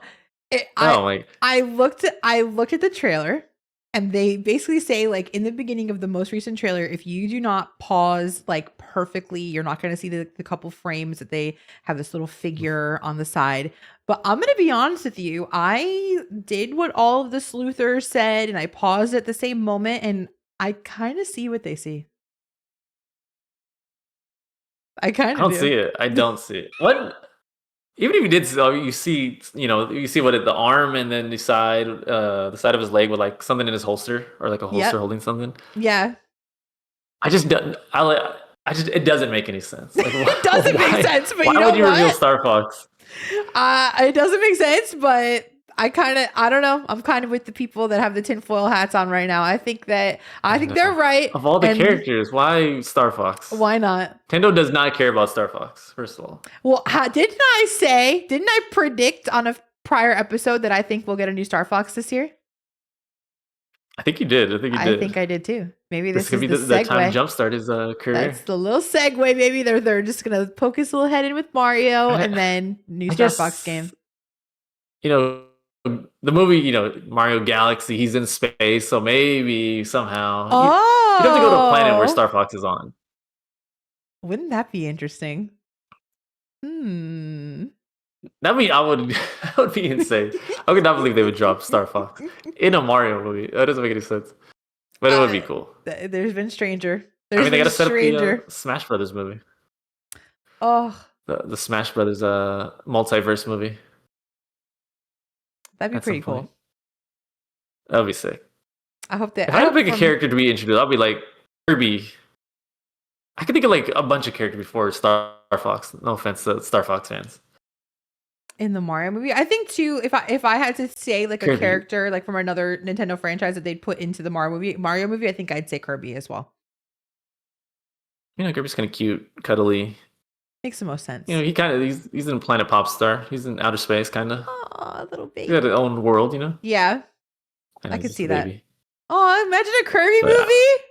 Oh my. I looked at the trailer, and they basically say, like, in the beginning of the most recent trailer, if you do not pause like perfectly, you're not going to see the couple frames that they have this little figure on the side. But I'm going to be honest with you. I did what all of the sleuthers said, and I paused at the same moment, and I kind of see what they see. I kind I of don't see it. I don't see it. What? Even if you did, you see, you see what the arm and then the side of his leg with like something in his holster or like a holster Yep. holding something. Yeah. I just don't. I just it doesn't make any sense. Like, It doesn't make sense, but why you know would you reveal what? Star Fox? It doesn't make sense, but I don't know. I'm kind of with the people that have the tinfoil hats on right now. I think they're right. Of all the and characters, why Star Fox? why not? Nintendo does not care about Star Fox. First of all, Well, didn't I predict on a prior episode that I think we'll get a new Star Fox this year? I think you did. I think I did too. Maybe this could is be the the time segue. to jumpstart his career. That's the little segue. Maybe they're just gonna poke his little head in with Mario, and then new Star Fox game. You know, the movie, Mario Galaxy, he's in space, so maybe somehow you have to go to a planet where Star Fox is on. Wouldn't that be interesting? That would be insane. I could not believe they would drop Star Fox in a Mario movie. That doesn't make any sense. But it would be cool. There's been stranger. They gotta set up the Smash Brothers movie. Oh, the Smash Brothers multiverse movie. That'd be pretty cool. That'd be sick. I hope that. If I had to pick a character to be introduced, I'll be like Kirby. I could think of like a bunch of characters before Star Fox. No offense to Star Fox fans. In the Mario movie, I think too. If I had to say like Kirby. A character like from another Nintendo franchise that they'd put into the Mario movie, I think I'd say Kirby as well. Kirby's kind of cute, cuddly. Makes the most sense. He's in Planet Popstar. He's in outer space, kind of. Oh, little baby. He's got his own world, Yeah, and I could see baby. that. Oh, imagine a Kirby movie.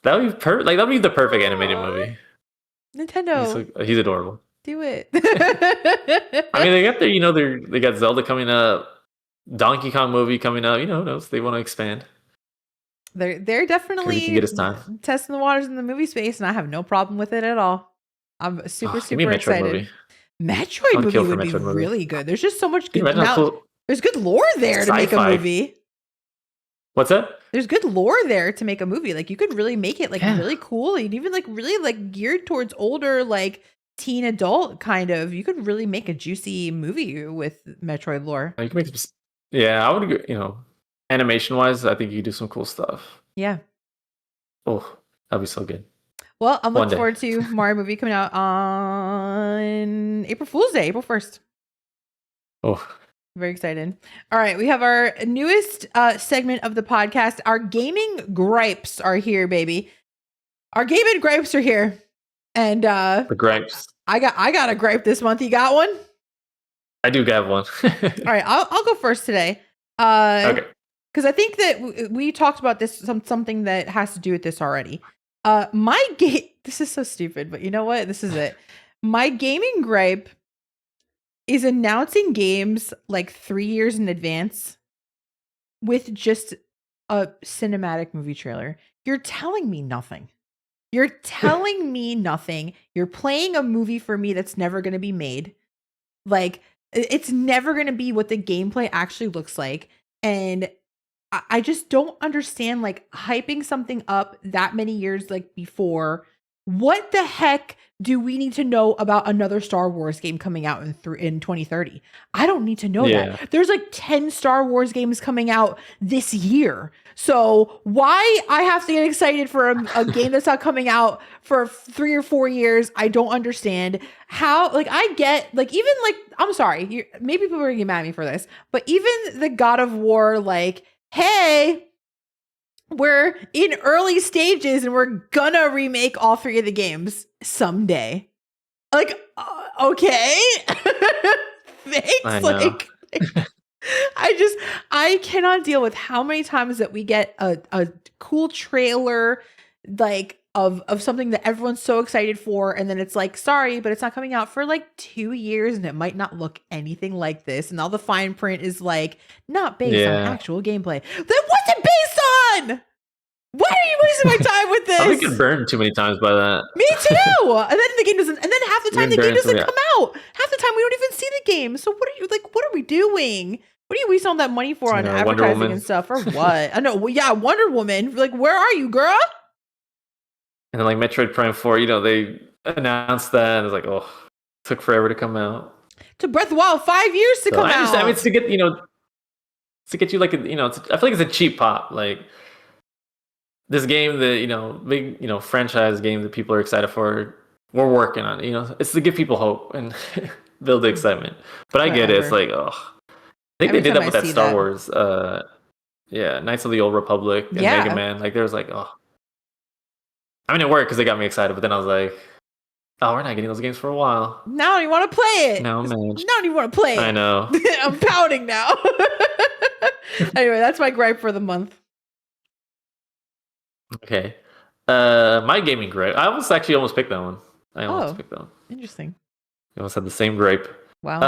That would be perfect. Like that'd be the perfect animated movie. Nintendo, he's adorable. Do it. I mean, they got they got Zelda coming up, Donkey Kong movie coming up. Who knows? They want to expand. They're definitely get his time. Testing the waters in the movie space, and I have no problem with it at all. I'm super excited. Movie. Metroid movie would be really good. There's just so much good. There's good lore there to make a movie. What's that? There's good lore there to make a movie. Like you could really make it really cool, and even like really like geared towards older like teen adult kind of. You could really make a juicy movie with Metroid lore. You can make I would agree. Animation wise, I think you could do some cool stuff. Yeah. Oh, that'd be so good. Well, I'm looking forward to Mario movie coming out on April Fool's Day, April 1st. Oh. Very excited. All right. We have our newest segment of the podcast. Our gaming gripes are here, baby. Our gaming gripes are here. And the gripes. I got a gripe this month. You got one? I do got one. All right. I'll go first today. Okay. Because I think that we talked about this, something that has to do with this already. This is so stupid, but you know what? This is it. My gaming gripe is announcing games like 3 years in advance with just a cinematic movie trailer. You're telling me nothing. You're telling me nothing. You're playing a movie for me that's never going to be made. Like, it's never going to be what the gameplay actually looks like. And I just don't understand, like, hyping something up that many years, like, before. What the heck do we need to know about another Star Wars game coming out in 2030? I don't need to know that. There's like 10 Star Wars games coming out this year. So why I have to get excited for a game that's not coming out for 3 or 4 years, I don't understand. How, like, I get, like, even, like, I'm sorry, maybe people are going to get mad at me for this, but even the God of War, like, hey, we're in early stages and we're gonna remake all 3 of the games someday. Like, okay. I Thanks. know. Like, I cannot deal with how many times that we get a cool trailer, like of something that everyone's so excited for, and then it's like, sorry, but it's not coming out for like 2 years, and it might not look anything like this, and all the fine print is like not based on Yeah. actual gameplay. Then what's it based on? Why are you wasting my time with I think this? get burned too many times by that. Me too. And then the game doesn't. And then half the time the game doesn't Yeah. come out. Half the time we don't even see the game. So what are you like? What are we doing? What are you wasting all that money for on Wonder advertising Woman. and stuff, or what? I know. Well, yeah, Wonder Woman. Like, where are you, girl? And then like Metroid Prime 4, they announced that and it's like, oh, took forever to come out. To Breath of the Wild, 5 years to So come I understand. out. I mean, it's to get to get you like I feel like it's a cheap pop. Like this game that big franchise game that people are excited for. We're working on it. It's to give people hope and build the excitement. But I get it. It's Whatever. like, oh, I think Every they did time that I with that see Star that. Wars. Yeah, Knights of the Old Republic and Yeah. Mega Man. Like there was like, oh, I mean, it worked because they got me excited. But then I was like, oh, we're not getting those games for a while. Now I don't even want to play it. No, man. Now I don't even want to play it. I know. I'm pouting now. Anyway, that's my gripe for the month. Okay. My gaming gripe. I almost picked that one. I almost picked that one. Interesting. We almost had the same gripe. Wow.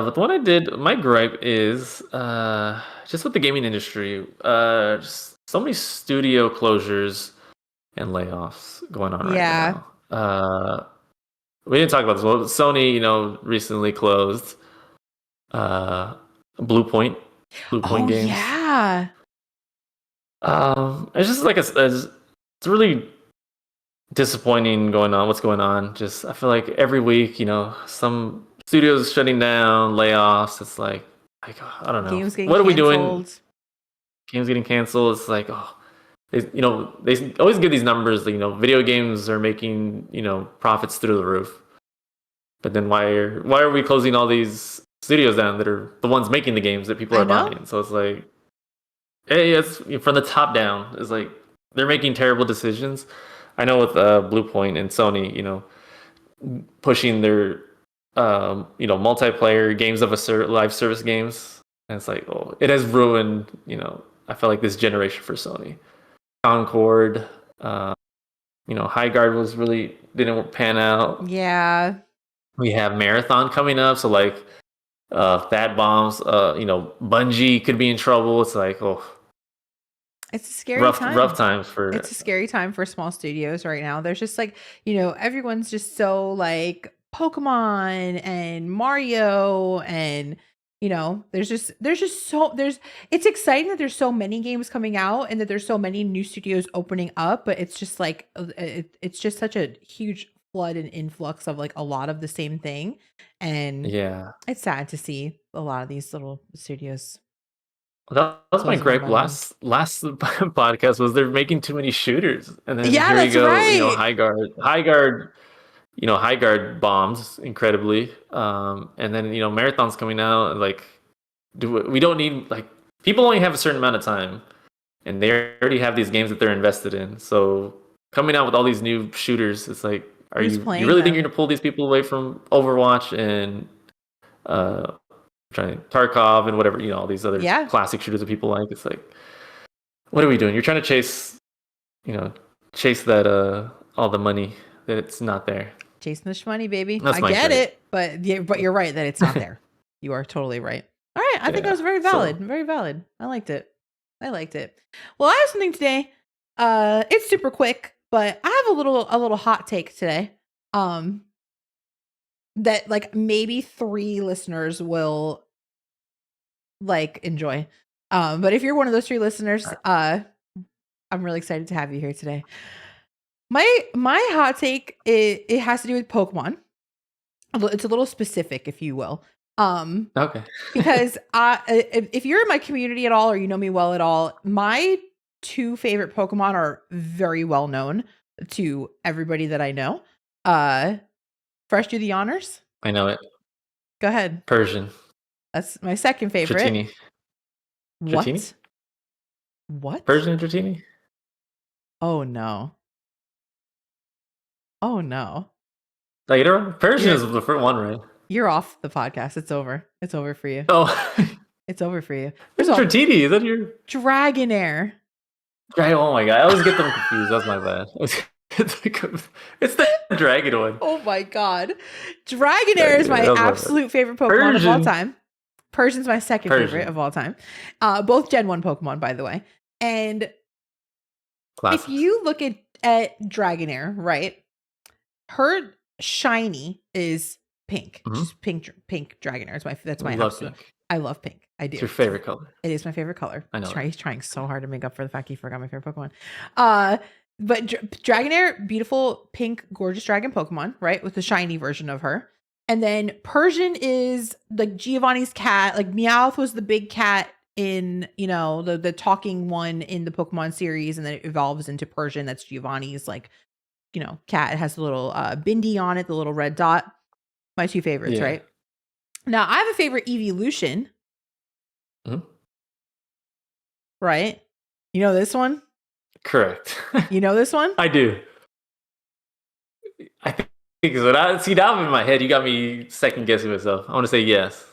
But the one I did, my gripe is just with the gaming industry. Just so many studio closures and layoffs going on right now. We didn't talk about this. Well, Sony, recently closed Blue Point Games. Yeah. It's just like it's really disappointing what's going on. Just I feel like every week, some studios shutting down, layoffs. It's like I don't know. Games getting What are we canceled. doing? Games getting canceled. It's like they always give these numbers. Video games are making profits through the roof. But then why are we closing all these studios down that are the ones making the games that people are buying? So it's like, hey, it's from the top down. It's like they're making terrible decisions. I know with Bluepoint and Sony, pushing their multiplayer games of live service games, and it's like, oh, it has ruined. I feel like this generation for Sony. Concord, High Guard didn't pan out. Yeah. We have Marathon coming up, so like Fat Bombs, Bungie could be in trouble. It's like, oh, it's a scary time. Rough times for. It's a scary time for small studios right now. There's just like, everyone's just so like Pokemon and Mario and it's exciting that there's so many games coming out and that there's so many new studios opening up, but it's just like it's just such a huge flood and influx of like a lot of the same thing, and yeah, it's sad to see a lot of these little studios. That was my gripe last podcast was they're making too many shooters, and then here we go, right. High Guard bombs incredibly, and then Marathon's coming out, and like, we don't need, like, people only have a certain amount of time, and they already have these games that they're invested in, so coming out with all these new shooters, it's like, you really think you're gonna pull these people away from Overwatch and Tarkov and whatever, all these other classic shooters that people like? It's like, what are we doing? You're trying to chase that all the money that it's not there. Chasing the shmoney, baby. That's I get it, but you're right that it's not there. You are totally right. All right, I think that was very valid. Very valid. I liked it. Well, I have something today. It's super quick, but I have a little hot take today. That like maybe 3 listeners will like enjoy. But if you're one of those 3 listeners, I'm really excited to have you here today. My hot take, it has to do with Pokemon. It's a little specific, if you will. Okay. Because if you're in my community at all or you know me well at all, my 2 favorite Pokemon are very well known to everybody that I know. Fresh, do the honors. I know it. Go ahead. Persian. That's my second favorite. Dratini. What? Persian and Dratini? Oh no. Oh no. Later, Persian is the first one, right? You're off the podcast. It's over. It's over for you. Oh, It's over for you. it's Dratini. Is that your Dragonair? Oh my god, I always get them confused. That's my bad. It's the dragon one. Oh my god. Dragonair is my absolute favorite Pokemon of all time. Persian's my second favorite of all time. Both Gen 1 Pokemon, by the way. And if you look at Dragonair, right? Her shiny is pink. Just pink Dragonair. That's my absolute. Pink. I love pink. I do. It's your favorite color. It is my favorite color. I know. He's trying so hard to make up for the fact he forgot my favorite Pokemon. But Dragonair, beautiful pink, gorgeous dragon Pokemon, right? With the shiny version of her. And then Persian is like Giovanni's cat. Like Meowth was the big cat in, the talking one in the Pokemon series, and then it evolves into Persian. That's Giovanni's cat. It has the little bindi on it, the little red dot. My two favorites, right? Now I have a favorite evolution. Right? You know this one? Correct. You know this one? I do. I think so. See, now I'm in my head. You got me second guessing myself. I want to say yes.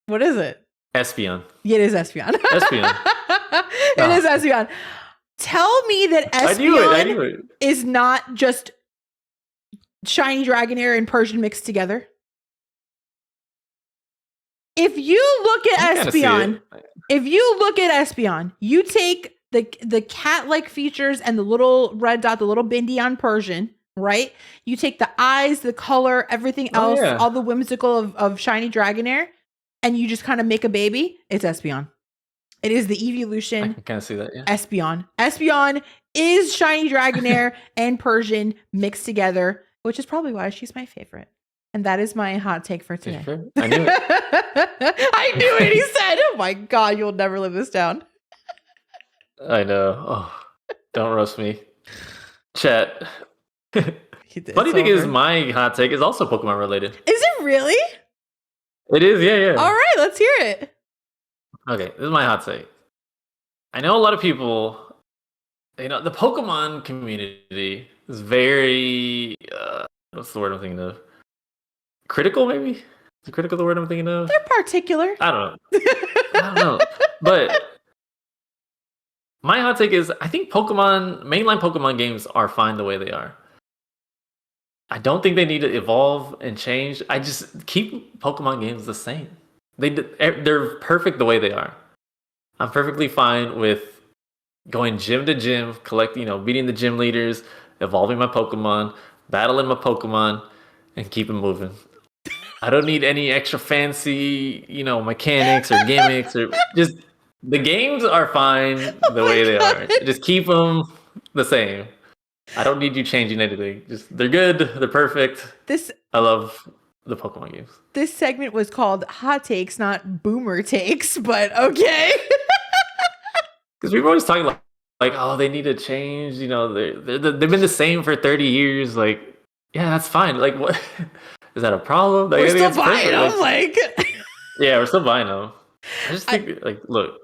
What is it? Espeon. Yeah, it is Espeon. Espeon. It is Espeon. Tell me that Espeon I knew it. Is not just shiny Dragonair and Persian mixed together. If you look at Espeon, you take the cat-like features and the little red dot, the little bindi on Persian, right? You take the eyes, the color, everything else, all the whimsical of shiny Dragonair, and you just kind of make a baby. It's Espeon. It is the evolution. I can kind of see that, yeah. Espeon. Espeon is shiny Dragonair and Persian mixed together, which is probably why she's my favorite. And that is my hot take for today. I knew it. I knew it. He said, oh my God, you'll never live this down. I know. Oh, don't roast me. Chat. Funny thing is, my hot take is also Pokemon related. Is it really? It is, yeah. All right, let's hear it. Okay, this is my hot take. I know a lot of people, the Pokemon community is very, what's the word I'm thinking of? Critical, maybe? Is critical the word I'm thinking of? They're particular. I don't know. But my hot take is I think mainline Pokemon games are fine the way they are. I don't think they need to evolve and change. I just keep Pokemon games the same. They're perfect the way they are. I'm perfectly fine with going gym to gym, beating the gym leaders, evolving my Pokemon, battling my Pokemon, and keep it moving. I don't need any extra fancy, mechanics or gimmicks or just the games are fine the way they are. Just keep them the same. I don't need you changing anything. Just they're good. They're perfect. I love the Pokemon games. This segment was called Hot Takes, not Boomer Takes, but okay. Because we've always talking like, oh, they need to change. They've been the same for 30 years. Like, yeah, that's fine. Like, what? Is that a problem? We're still buying them. Yeah, we're still buying them. I just think, look,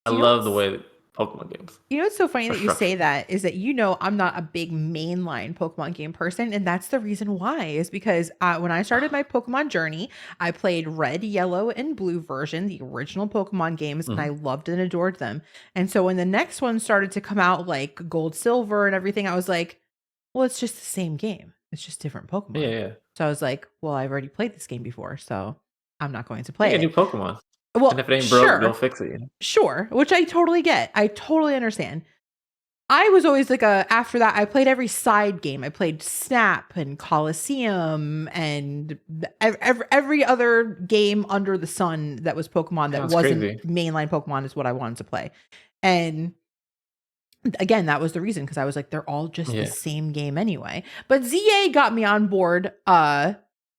I love the way that Pokemon games. What's so funny that you say that is that I'm not a big mainline Pokemon game person, and that's the reason why. Is because when I started my Pokemon journey, I played Red, Yellow, and Blue version, the original Pokemon games, and I loved and adored them. And so when the next one started to come out, like Gold, Silver, and everything, I was like, well, it's just the same game. It's just different Pokemon. Yeah. So I was like, well, I've already played this game before, so I'm not going to play it. New Pokemon. Well, and if it ain't broke, don't fix it. Sure, which I totally get. I totally understand. I was always after that, I played every side game. I played Snap and Coliseum and every other game under the sun that was Pokemon that wasn't mainline Pokemon is what I wanted to play. And again, that was the reason, because I was like, they're all just the same game anyway. But ZA got me on board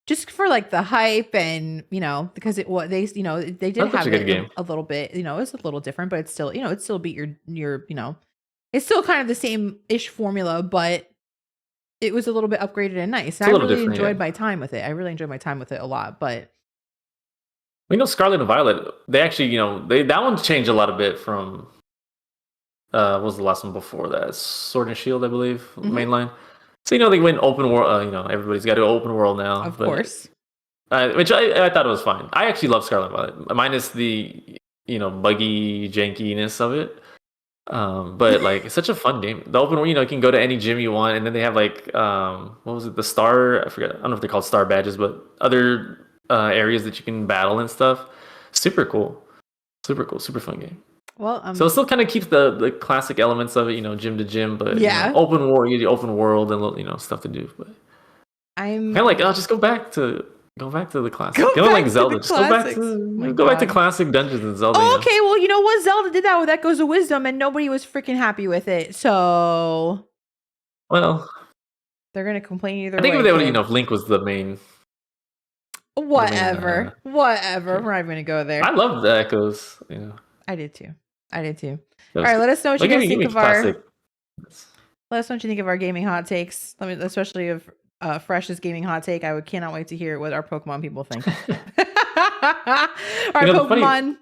just for the hype and, because they did have it a little bit, it's a little different, but it's still, it still beat your it's still kind of the same-ish formula, but it was a little bit upgraded and nice. And I really enjoyed my time with it. I really enjoyed my time with it a lot, but Scarlet and Violet, they actually, that one changed a lot of bit from what was the last one before that? Sword and Shield, I believe, mainline. So they went open world. Everybody's got to open world now, Of course. which I thought it was fine. I actually love Scarlet Violet, minus the buggy jankiness of it. But like it's such a fun game. The open world, you can go to any gym you want, and then they have like what was it? The star? I forget. I don't know if they're called star badges, but other areas that you can battle and stuff. Super cool. Super cool. Super fun game. Well, so it still kind of keeps the classic elements of it, gym to gym, but yeah, open world and stuff to do. But I'm kind of like, just go back to the classic. Like Zelda. Just go back to classic dungeons in Zelda. Oh, okay. Well, you know what? Zelda did that with Echoes of Wisdom, and nobody was freaking happy with it. So, well, they're gonna complain either way. I think if they would, if Link was the main. Whatever. We're not even gonna go there. I love the Echoes. I did too. All right, let us know what you guys think of our. Let us know what you think of our gaming hot takes. Especially of Fresh's gaming hot take. I cannot wait to hear what our Pokemon people think. All right, Pokemon.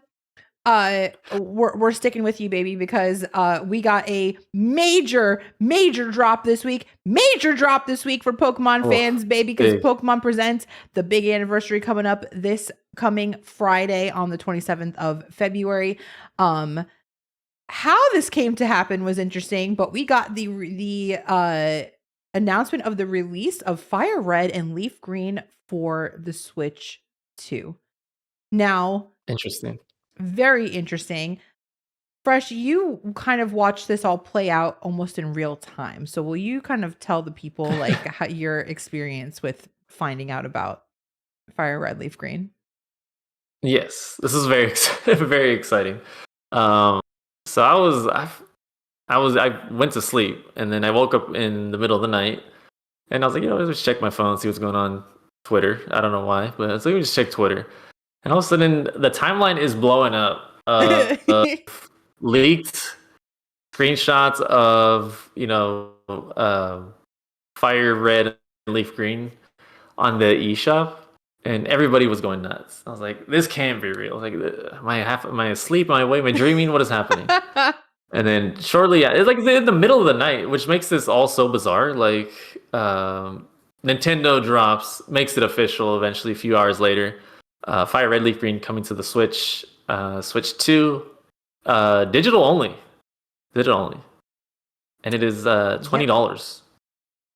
We're sticking with you, baby, because we got a major drop this week. Major drop this week for Pokemon fans, baby, because Pokemon Presents the big anniversary coming up this coming Friday on the 27th of February. How this came to happen was interesting, but we got the announcement of the release of FireRed and LeafGreen for the Switch 2. Now, interesting. Very interesting. Fresh, you kind of watched this all play out almost in real time. So will you kind of tell the people like how your experience with finding out about FireRed, LeafGreen? Yes, this is very very exciting. So I went to sleep, and then I woke up in the middle of the night, and I was like, let's check my phone, see what's going on Twitter. I don't know why, but I was like, let me just check Twitter. And all of a sudden, the timeline is blowing up. Leaked screenshots of FireRed and LeafGreen on the eShop, and everybody was going nuts. I was like, this can't be real. Like, am I asleep? Am I awake? Am I dreaming? What is happening? And then shortly, it's like in the middle of the night, which makes this all so bizarre. Like, Nintendo makes it official eventually a few hours later. FireRed, LeafGreen coming to the Switch, Switch 2, digital only, and it is $20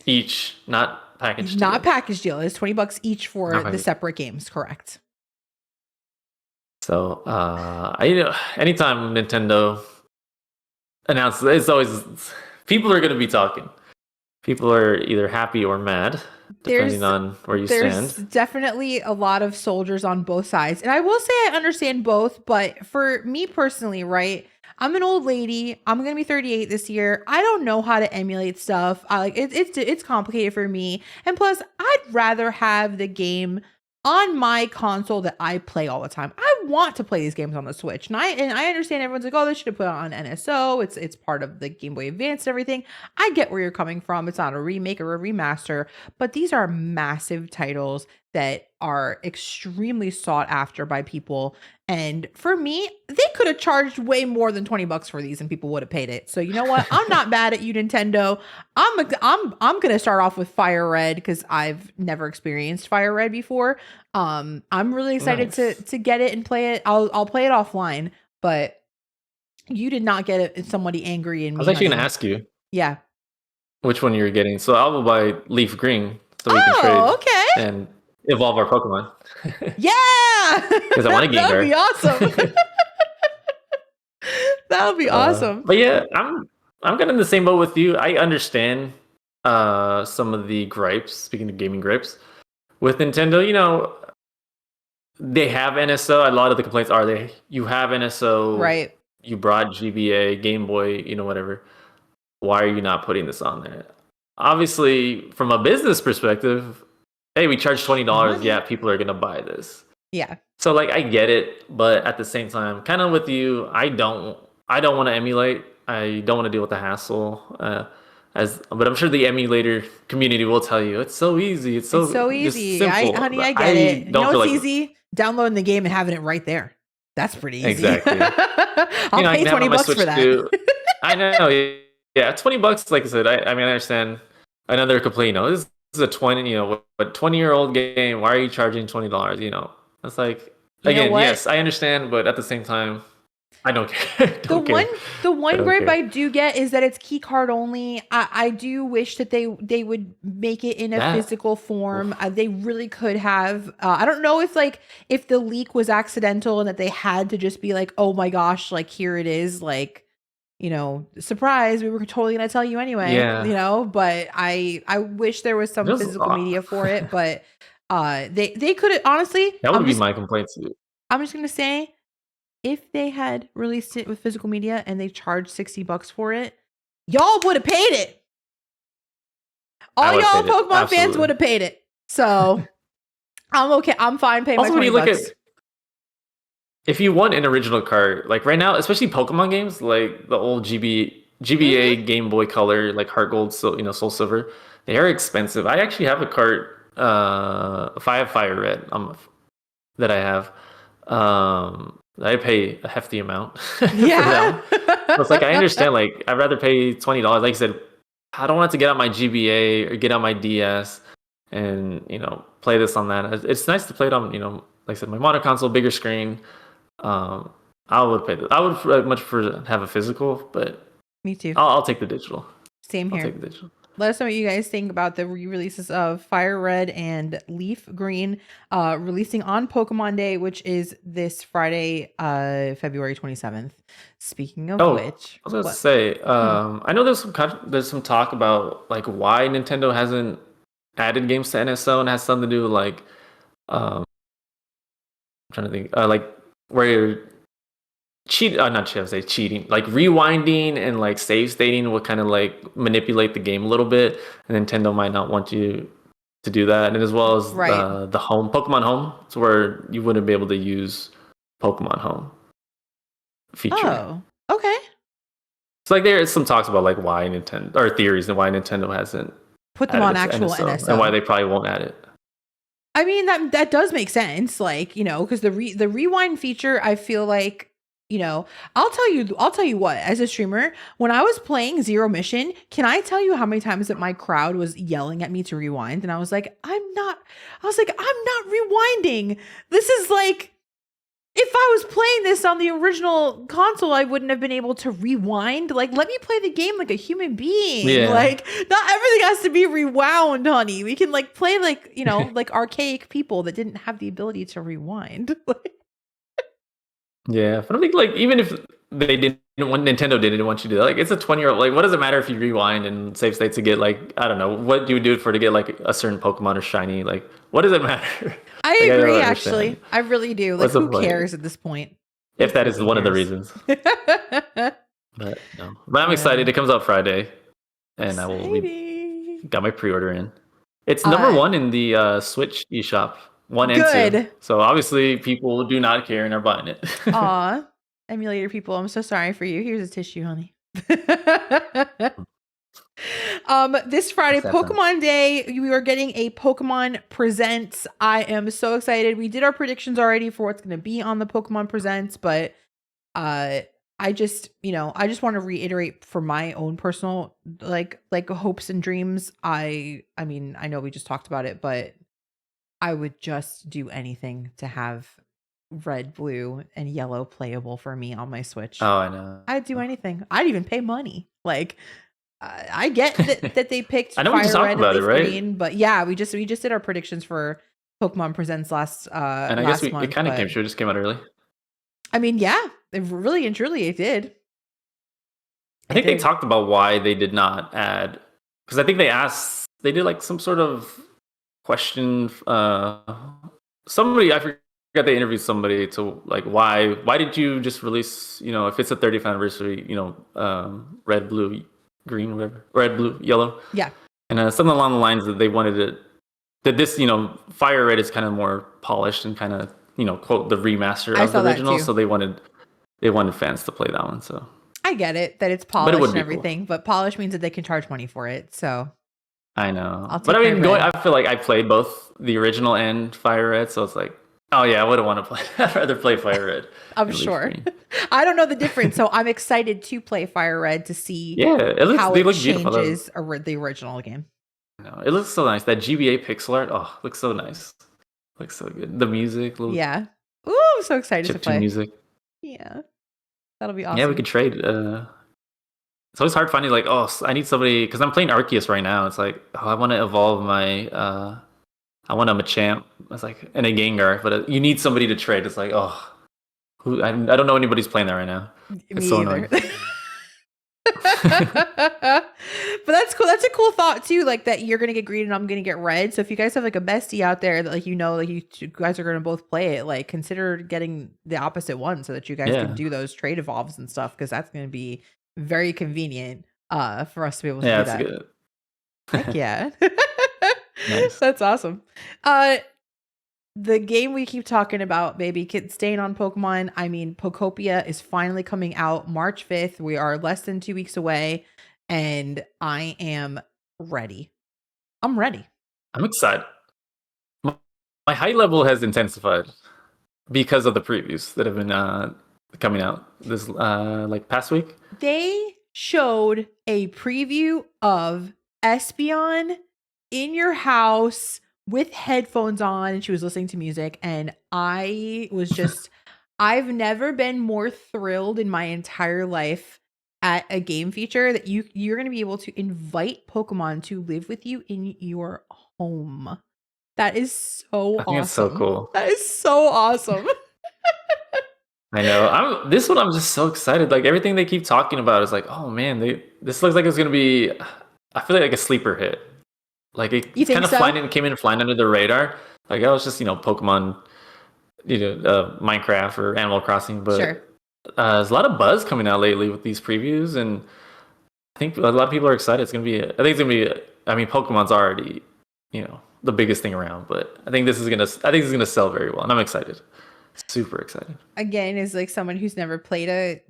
each, not package deal. Not package deal. It's $20 each for the separate games, correct? So, anytime Nintendo announces, it's always people are going to be talking. People are either happy or mad, depending on where you stand. There's definitely a lot of soldiers on both sides. And I will say I understand both, but for me personally, right, I'm an old lady. I'm going to be 38 this year. I don't know how to emulate stuff. It's complicated for me. And plus, I'd rather have the game on my console that I play all the time. I want to play these games on the Switch. And I understand everyone's like, oh, they should have put it on NSO. It's part of the Game Boy Advance and everything. I get where you're coming from. It's not a remake or a remaster, but these are massive titles that are extremely sought after by people. And for me, they could have charged way more than $20 for these and people would have paid it. So you know what? I'm not mad at you, Nintendo. I'm gonna start off with FireRed because I've never experienced FireRed before. I'm really excited to get it and play it. I'll play it offline, but you did not get somebody angry and I was actually gonna ask you. Yeah. Which one you're getting? So I'll buy LeafGreen so we can trade. Okay. And evolve our Pokemon. Yeah, because I want to That'd be awesome. That would be awesome. But yeah, I'm kind of in the same boat with you. I understand some of the gripes. Speaking of gaming gripes, with Nintendo, they have NSO. A lot of the complaints are you have NSO, right? You brought GBA, Game Boy, whatever. Why are you not putting this on there? Obviously, from a business perspective, hey, we charge $20. Yeah, people are gonna buy this. Yeah. So I get it, but at the same time, kind of with you, I don't want to emulate. I don't want to deal with the hassle. But I'm sure the emulator community will tell you it's so easy. It's so easy. Honey, I get it. You know what's easy? Downloading the game and having it right there. That's pretty easy. Exactly. I'll pay $20 for that. I know. Yeah, $20. Like I said, I mean, I understand. Another complaint. This is a 20. A 20-year-old game. Why are you charging $20? It's like, You know again, what? yes, I understand, but at the same time, I don't care. The don't one care. the I one don't gripe care. I do get is that it's key card only. I do wish that they would make it in a That. physical form. Oof. They really could have. I don't know if the leak was accidental and that they had to just be like, oh my gosh, like here it is, like surprise, we were totally gonna tell you anyway, Yeah. But I wish there was some Just physical media for it, but they could honestly. that would be my complaint too. I'm just gonna say if they had released it with physical media and they charged $60 for it, y'all would have paid it. I All would have y'all paid it. Pokemon fans Absolutely. would have paid it. So I'm okay. I'm fine paying Also, my when you $20. look at if you want an original card, like right now, especially Pokemon games, like the old GBA Game Boy Color, like Heart Gold, so Soul Silver, they are expensive. I actually have a card, if I have FireRed, that I have, I pay a hefty amount for that one. So it's like I understand, like I'd rather pay $20. Like I said, I don't want to get on my GBA or get on my DS and play this on that. It's nice to play it on like I said, my monitor console, bigger screen. I would pay. I would much prefer to have a physical, but Me too. I'll take the digital. Same I'll here. take the digital. Let us know what you guys think about the re-releases of FireRed and LeafGreen, releasing on Pokemon Day, which is this Friday, February 27th. Speaking of which, I was gonna say, I know there's some talk about like why Nintendo hasn't added games to NSO, and it has something to do with like, I'm trying to think, like where you're cheating, like rewinding and like save stating will kind of like manipulate the game a little bit, and Nintendo might not want you to do that, and as well as Right. the Pokemon Home, it's where you wouldn't be able to use Pokemon Home feature. Oh, okay. It's like there is some talks about like why Nintendo, or theories and why Nintendo hasn't Put them added on it to actual NSO, NSO. and why they probably won't add it. I mean, that does make sense, like, because the rewind feature, I feel like, I'll tell you what, as a streamer, when I was playing Zero Mission, can I tell you how many times that my crowd was yelling at me to rewind? And I was like, I'm not rewinding. This is like, if I was playing this on the original console, I wouldn't have been able to rewind. Like, let me play the game like a human being. Yeah. Like, not everything has to be rewound, honey. We can like play like, like archaic people that didn't have the ability to rewind. Yeah, but I think like even if they didn't, when Nintendo didn't want you to do that, like it's a 20-year-old. Like, what does it matter if you rewind and save state to get like, I don't know, what do you do for to get like a certain Pokemon or shiny? Like, what does it matter? I Like, agree, don't actually. understand. I really do. Like, What's the who point? cares at this point? If that is Who one of the cares? reasons. But no. But I'm excited. It comes out Friday, and I will got my pre-order in. It's number one in the Switch eShop. 1 and 2. So obviously people do not care and are buying it. Aw, emulator people, I'm so sorry for you. Here's a tissue, honey. This Friday, Pokemon Day, we are getting a Pokemon Presents. I am so excited. We did our predictions already for what's going to be on the Pokemon Presents, but I just want to reiterate for my own personal like hopes and dreams. I mean, I know we just talked about it, but I would just do anything to have red, blue, and yellow playable for me on my Switch. Oh, I know. I'd do anything. I'd even pay money. Like, I get that they picked I know we just talked FireRed about and it, right? LeafGreen, but yeah, we just did our predictions for Pokemon Presents last and I last guess month. it kind of came true. It just came out early. I mean, yeah, it really and truly it did. I think they talked about why they did not add, because I think they did like some sort of question. Somebody, I forgot, they interviewed somebody to like why did you just release, if it's a 30th anniversary, red, blue, green, whatever, red, blue, yellow. Yeah. And something along the lines that they wanted it, that this, FireRed is kind of more polished and kind of, quote, the remaster of the original. So they wanted fans to play that one. So I get it that it's polished and everything, but polish means that they can charge money for it. So I know, but I mean, I feel like I played both the original and FireRed, so it's like Oh yeah, I wouldn't want to play. I'd rather play FireRed I'm and Leaf sure. Green. I don't know the difference, so I'm excited to play FireRed to see Yeah, how they it look beautiful. changes the original game. No, it looks so nice. That GBA pixel art, oh, looks so nice. Looks so good. The music, little Yeah. Ooh, I'm so excited to chiptune play. music. Yeah, that'll be Yeah, we awesome. could trade. It's always hard finding like, oh, I need somebody because I'm playing Arceus right now. It's like, oh, I want to evolve my, I want a Machamp. It's like and a Gengar, but you need somebody to trade. It's like, oh, I don't know anybody's playing that right now. It's Me so either. annoying. But that's cool. That's a cool thought too. Like that you're gonna get green and I'm gonna get red. So if you guys have like a bestie out there that like like you two guys are gonna both play it, like consider getting the opposite one so that you guys can Yeah, do those trade evolves and stuff because that's gonna be very convenient for us to be able to yeah, do it's that. good. Heck yeah. Nice. That's awesome. Uh the game we keep talking about, baby, staying on Pokemon. I mean, Pokopia is finally coming out March 5th. We are less than 2 weeks away, and I am ready. I'm ready. I'm excited. My, my height level has intensified because of the previews that have been coming out this like past week. They showed a preview of Espeon in your house with headphones on, and she was listening to music, and I was just I've never been more thrilled in my entire life at a game feature that you're going to be able to invite Pokemon to live with you in your home. That is so I think it's so awesome. cool. That is so awesome. I know. This one. I'm just so excited. Like everything they keep talking about is like, oh man, this looks like it's gonna be. I feel like a sleeper hit. Like You it's think kind of so? came in flying under the radar. Like I was just Pokemon, Minecraft or Animal Crossing, Sure. but there's a lot of buzz coming out lately with these previews, and I think a lot of people are excited. It's gonna be. I think it's gonna be. I mean, Pokemon's already, the biggest thing around, but I think this is gonna. I think this is gonna sell very well, and I'm excited. Super excited. Again, is like someone who's never played a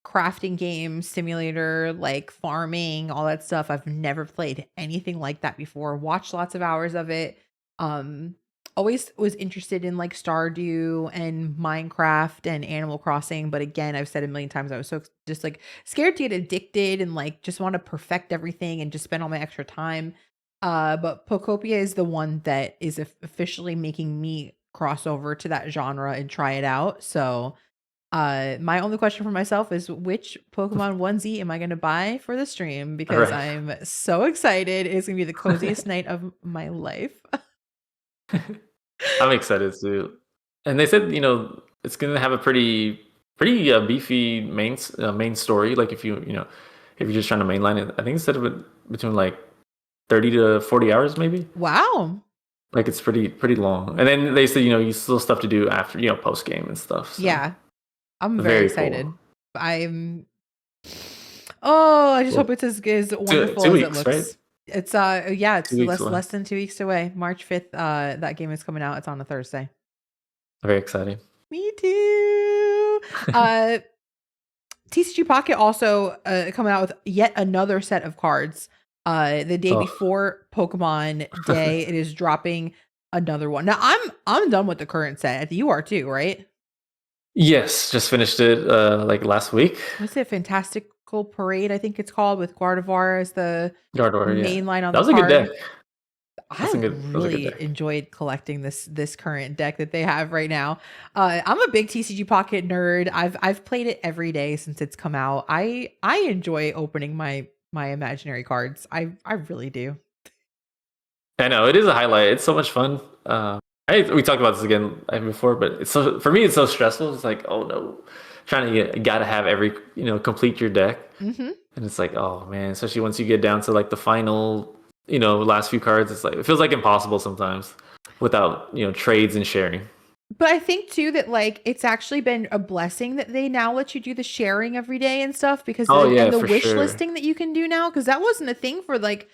crafting game simulator, like farming, all that stuff. I've never played anything like that before. Watched lots of hours of it. Um Always was interested in like Stardew and Minecraft and Animal Crossing, but again, I've said a million times I was so just like scared to get addicted and like just want to perfect everything and just spend all my extra time. But Pokopia is the one that is officially making me cross over to that genre and try it out. So my only question for myself is which Pokemon onesie am I going to buy for the stream? All Because right. I'm so excited. It's going to be the coziest night of my life. I'm excited too. And they said, it's gonna have a pretty beefy main story. Like if you're just trying to mainline it, I think instead of it between like 30 to 40 hours, maybe. Wow. Like it's pretty long. And then they said, you still stuff to do after, post game and stuff. So Yeah. I'm very very cool. excited. I'm Oh, I just Well, hope it's as two, wonderful two as it weeks, right? looks. It's yeah, it's 2 weeks away. less than 2 weeks away. March 5th, that game is coming out. It's on a Thursday. Very exciting. Me too. Uh TCG Pocket also coming out with yet another set of cards. The day Oh. before Pokemon Day, it is dropping another one. Now I'm done with the current set. You are too, right? Yes, just finished it like last week. What's it? Fantastical Parade, I think it's called, with Gardevoir as the Gardor, yeah. main line on That the was a good deck. card. That I was a good really deck. enjoyed collecting this current deck that they have right now. I'm a big TCG Pocket nerd. I've played it every day since it's come out. I enjoy opening my imaginary cards. I really do. I know it is a highlight. It's so much fun. We talked about this again before, but it's so for me it's so stressful. It's like, oh no, trying to gotta have every complete your deck, Hmm. and it's like, oh man, especially once you get down to like the final last few cards, it's like it feels like impossible sometimes without trades and sharing. But I think too that like it's actually been a blessing that they now let you do the sharing every day and stuff because Oh and yeah, the for wish sure. listing that you can do now because that wasn't a thing for like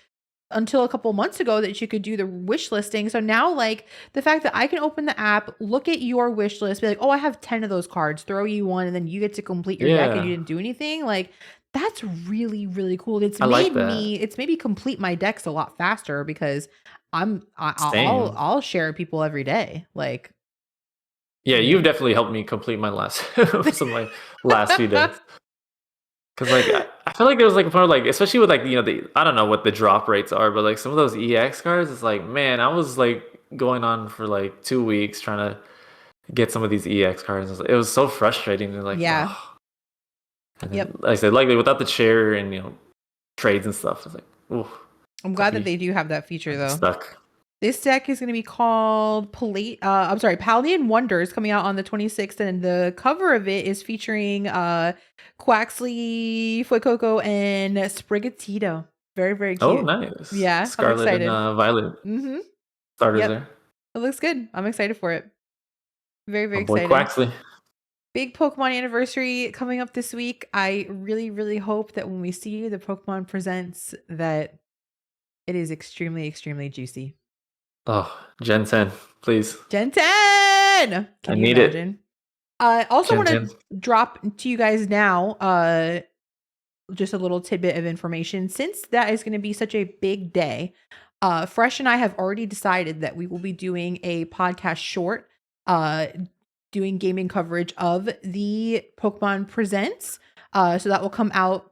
until a couple months ago that you could do the wish listing. So now, like the fact that I can open the app, look at your wish list, be like, oh, I have 10 of those cards, throw you one, and then you get to complete your deck and you Yeah, didn't do anything. Like that's really, really cool. I like that. It's made me complete my decks a lot faster because I'll Same. I'll share people every day. Like Yeah, you you've know. definitely helped me complete my last some of my last few days. Because like I feel like there was like a part like especially with like the I don't know what the drop rates are, but like some of those EX cards, it's like man, I was like going on for like 2 weeks trying to get some of these EX cards. It was so frustrating and like Yeah. oh. And then Yep. like I said, like without the chair and trades and stuff, it's like ooh, I'm I'd glad that be they do have that feature I'd be though. stuck. This deck is going to be called Paladin Wonders, coming out on the 26th, and the cover of it is featuring Quaxley, Fuecoco, and Sprigatito. Very, very Oh, cute. nice. Yeah, I'm Scarlet and excited. Violet Mm-hmm. starters Yep. there. It looks good. I'm excited for it. Very, My very boy excited. Quaxley. Big Pokemon anniversary coming up this week. I really, really hope that when we see the Pokemon Presents that it is extremely, extremely juicy. Oh, Gen 10, please. Gen 10! I Can you need it. imagine? I also Gen want 10. to drop to you guys now just a little tidbit of information. Since that is going to be such a big day, Fresh and I have already decided that we will be doing a podcast short, doing gaming coverage of the Pokemon Presents. So that will come out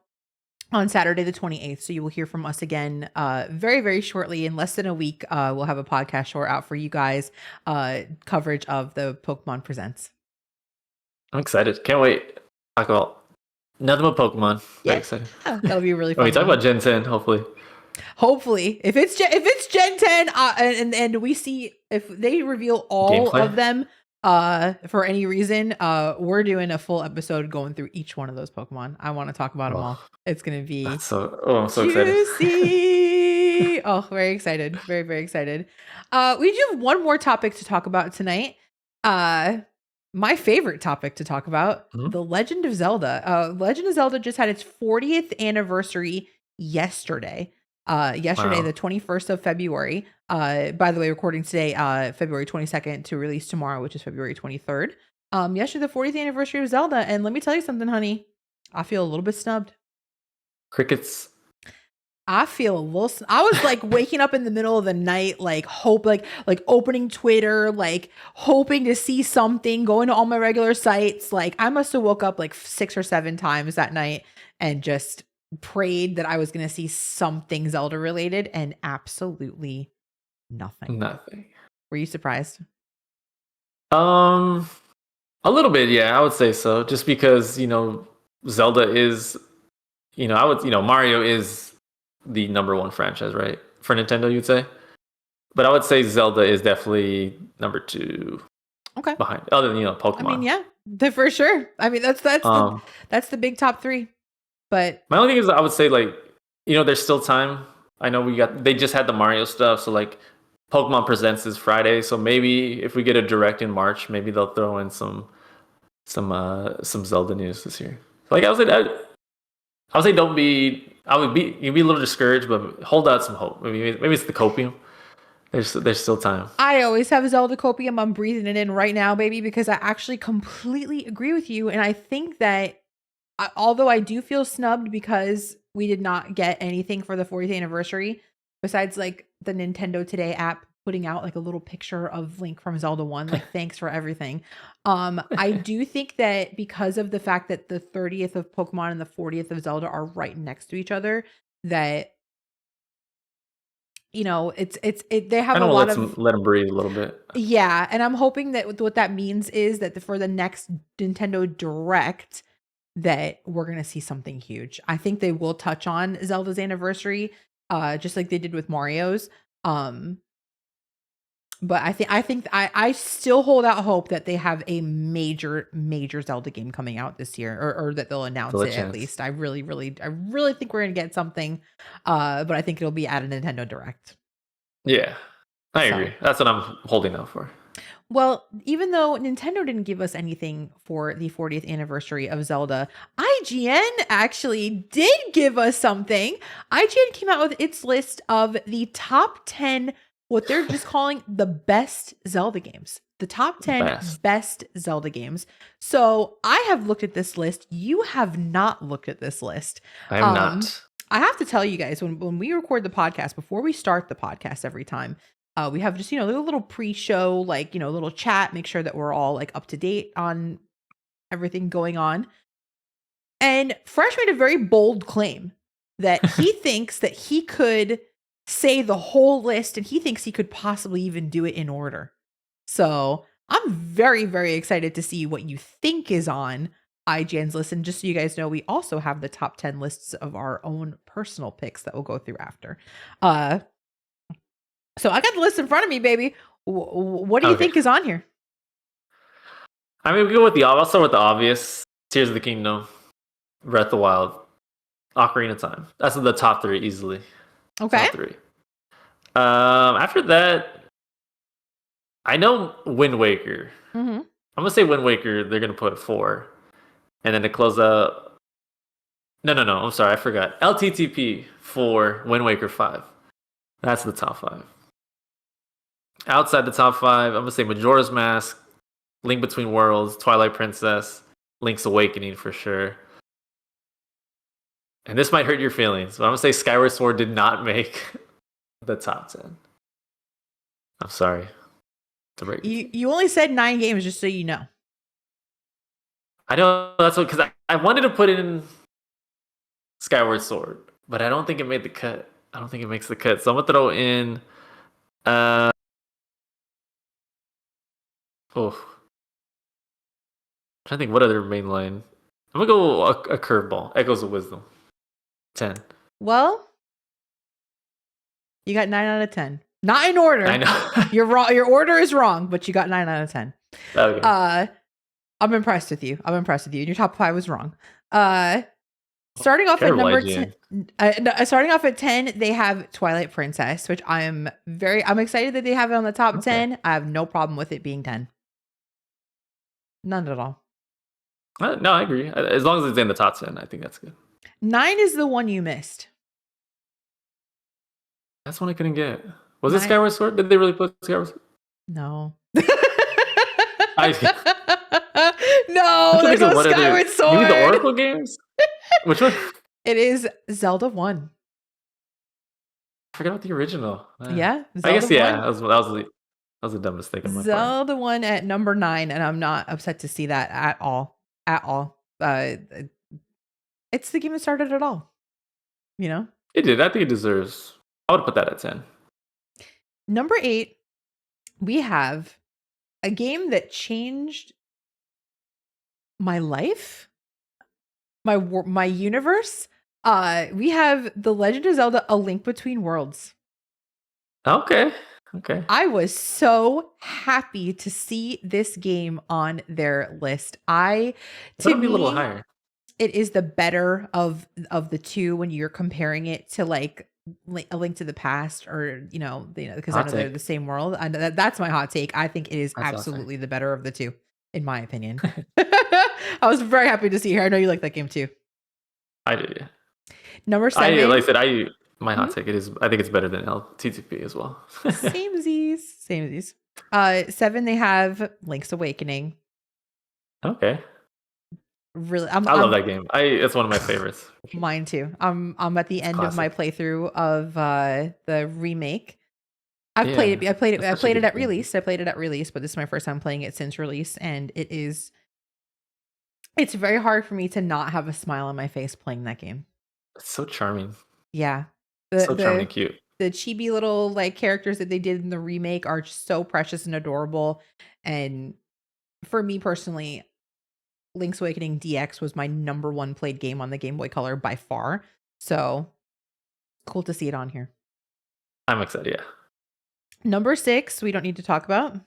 on Saturday the 28th. So you will hear from us again very, very shortly. In less than a week, we'll have a podcast short out for you guys, coverage of the Pokemon Presents. I'm excited. Can't wait. Talk about nothing but Pokemon. Very Yeah, excited. that'll be a really Oh, we fun talk one. about Gen 10, hopefully. Hopefully, if it's Gen 10, and we see if they reveal all Gameplay. of them, for any reason, we're doing a full episode going through each one of those Pokemon. I want to talk about them Oh, all. It's gonna be I'm so excited. juicy. Oh, very excited. Very, very excited. We do have one more topic to talk about tonight. My favorite topic to talk about, Mhm. The Legend of Zelda. Legend of Zelda just had its 40th anniversary yesterday. Yesterday, Wow. the 21st of February. By the way, recording today, February 22nd, to release tomorrow, which is February 23rd. Yesterday, the 40th anniversary of Zelda. And let me tell you something, honey. I feel a little bit snubbed. Crickets. I feel a little. I was like waking up in the middle of the night, like opening Twitter, like hoping to see something, going to all my regular sites. Like I must have woke up like 6 or 7 times that night and just prayed that I was going to see something Zelda related, and absolutely nothing. Nothing. Were you surprised? A little bit, yeah, I would say so. Just because, Zelda is, Mario is the number one franchise, right? For Nintendo, you'd say. But I would say Zelda is definitely number 2 Okay. behind, other than, Pokemon. I mean, yeah, for sure. I mean, that's the big top 3. But my only thing is I would say like, there's still time. I know they just had the Mario stuff, so like Pokemon Presents is Friday, so maybe if we get a direct in March, maybe they'll throw in some Zelda news this year. Like I would say don't be. You'd be a little discouraged, but hold out some hope. Maybe it's the copium. There's still time. I always have Zelda copium. I'm breathing it in right now, baby, because I actually completely agree with you, and I think that although I do feel snubbed because we did not get anything for the 40th anniversary, besides like the Nintendo Today app putting out like a little picture of Link from Zelda 1, like thanks for everything. I do think that because of the fact that the 30th of Pokemon and the 40th of Zelda are right next to each other, that they have Kind a of lot of let them breathe a little bit. yeah, and I'm hoping that what that means is that for the next Nintendo Direct, that we're gonna see something huge. I think they will touch on Zelda's anniversary, just like they did with Mario's. But I still hold out hope that they have a major Zelda game coming out this year, or that they'll announce Still a it at chance. least. I really think we're gonna get something, but I think it'll be at a Nintendo Direct. Yeah, I So. agree. That's what I'm holding out for. Well, even though Nintendo didn't give us anything for the 40th anniversary of Zelda, IGN actually did give us something. IGN came out with its list of the top 10, what they're just calling the best Zelda games. The top 10 best Zelda games. So I have looked at this list. You have not looked at this list. I have not. I have to tell you guys, when we record the podcast, before we start the podcast every time, We have just, a little pre-show, like, a little chat, make sure that we're all like up to date on everything going on. And Fresh made a very bold claim that he thinks that he could say the whole list and he thinks he could possibly even do it in order. So I'm very, very excited to see what you think is on IGN's list. And just so you guys know, we also have the top 10 lists of our own personal picks that we'll go through after. So I got the list in front of me, baby. What do you think is on here? I mean, I'll start with the obvious. Tears of the Kingdom, Breath of the Wild, Ocarina of Time. That's the top 3 easily. Okay. Top 3. After that, I know Wind Waker. Mm-hmm. I'm gonna say Wind Waker. They're gonna put 4, and then to close out. No. I'm sorry, I forgot. LTTP 4, Wind Waker 5. That's the top 5. Outside the top 5, I'm gonna say Majora's Mask, Link Between Worlds, Twilight Princess, Link's Awakening for sure. And this might hurt your feelings, but I'm gonna say Skyward Sword did not make the top 10. I'm sorry to break. You only said 9 games, just so you know. I know that's what, because I wanted to put in Skyward Sword, but I don't think it made the cut. I don't think it makes the cut. So I'm gonna throw in. I'm trying to think what other main line. I'm gonna go a curveball. Echoes of Wisdom. 10. Well, you got 9 out of 10. Not in order. I know. You're wrong. Your order is wrong, but you got 9 out of 10. Okay. I'm impressed with you. Your top 5 was wrong. Starting off at number 10. Starting off at 10, they have Twilight Princess, which I'm excited that they have it on the top 10. I have no problem with it being 10. None at all. No, I agree. As long as it's in the top 10, I think that's good. 9 is the one you missed. That's one I couldn't get. Was it Skyward Sword? Did they really put Skyward Sword? No. No, there's no Skyward Sword. Maybe the Oracle games? Which one? It is Zelda 1. I forgot about the original. Yeah. Zelda I guess, 1. Yeah. That was the dumbest thing on my Zelda 1 at number 9, and I'm not upset to see that at all. At all. It's the game that started it all. You know? It did. I think it deserves. I would put that at 10. Number 8, we have a game that changed my life, my universe. We have The Legend of Zelda: A Link Between Worlds. Okay. I was so happy to see this game on their list. To be a little higher. It is the better of the two when you're comparing it to like A Link to the Past, or because I know they're the same world. And that's my hot take. I think it is absolutely the better of the two, in my opinion. I was very happy to see her. I know you like that game too. I do, yeah. Number 7. Like I said, my hot take. I think it's better than LTTP as well. Same as these. 7, they have Link's Awakening. Okay. Really, I love that game. It's one of my favorites. Mine too. I'm at the end of my playthrough of the remake. I played it at release. But this is my first time playing it since release, and it's very hard for me to not have a smile on my face playing that game. It's so charming. Yeah. Charming and cute. The chibi little like characters that they did in the remake are just so precious and adorable. And for me personally, Link's Awakening DX was my number 1 played game on the Game Boy Color by far. So cool to see it on here. I'm excited, yeah. Number 6, we don't need to talk about.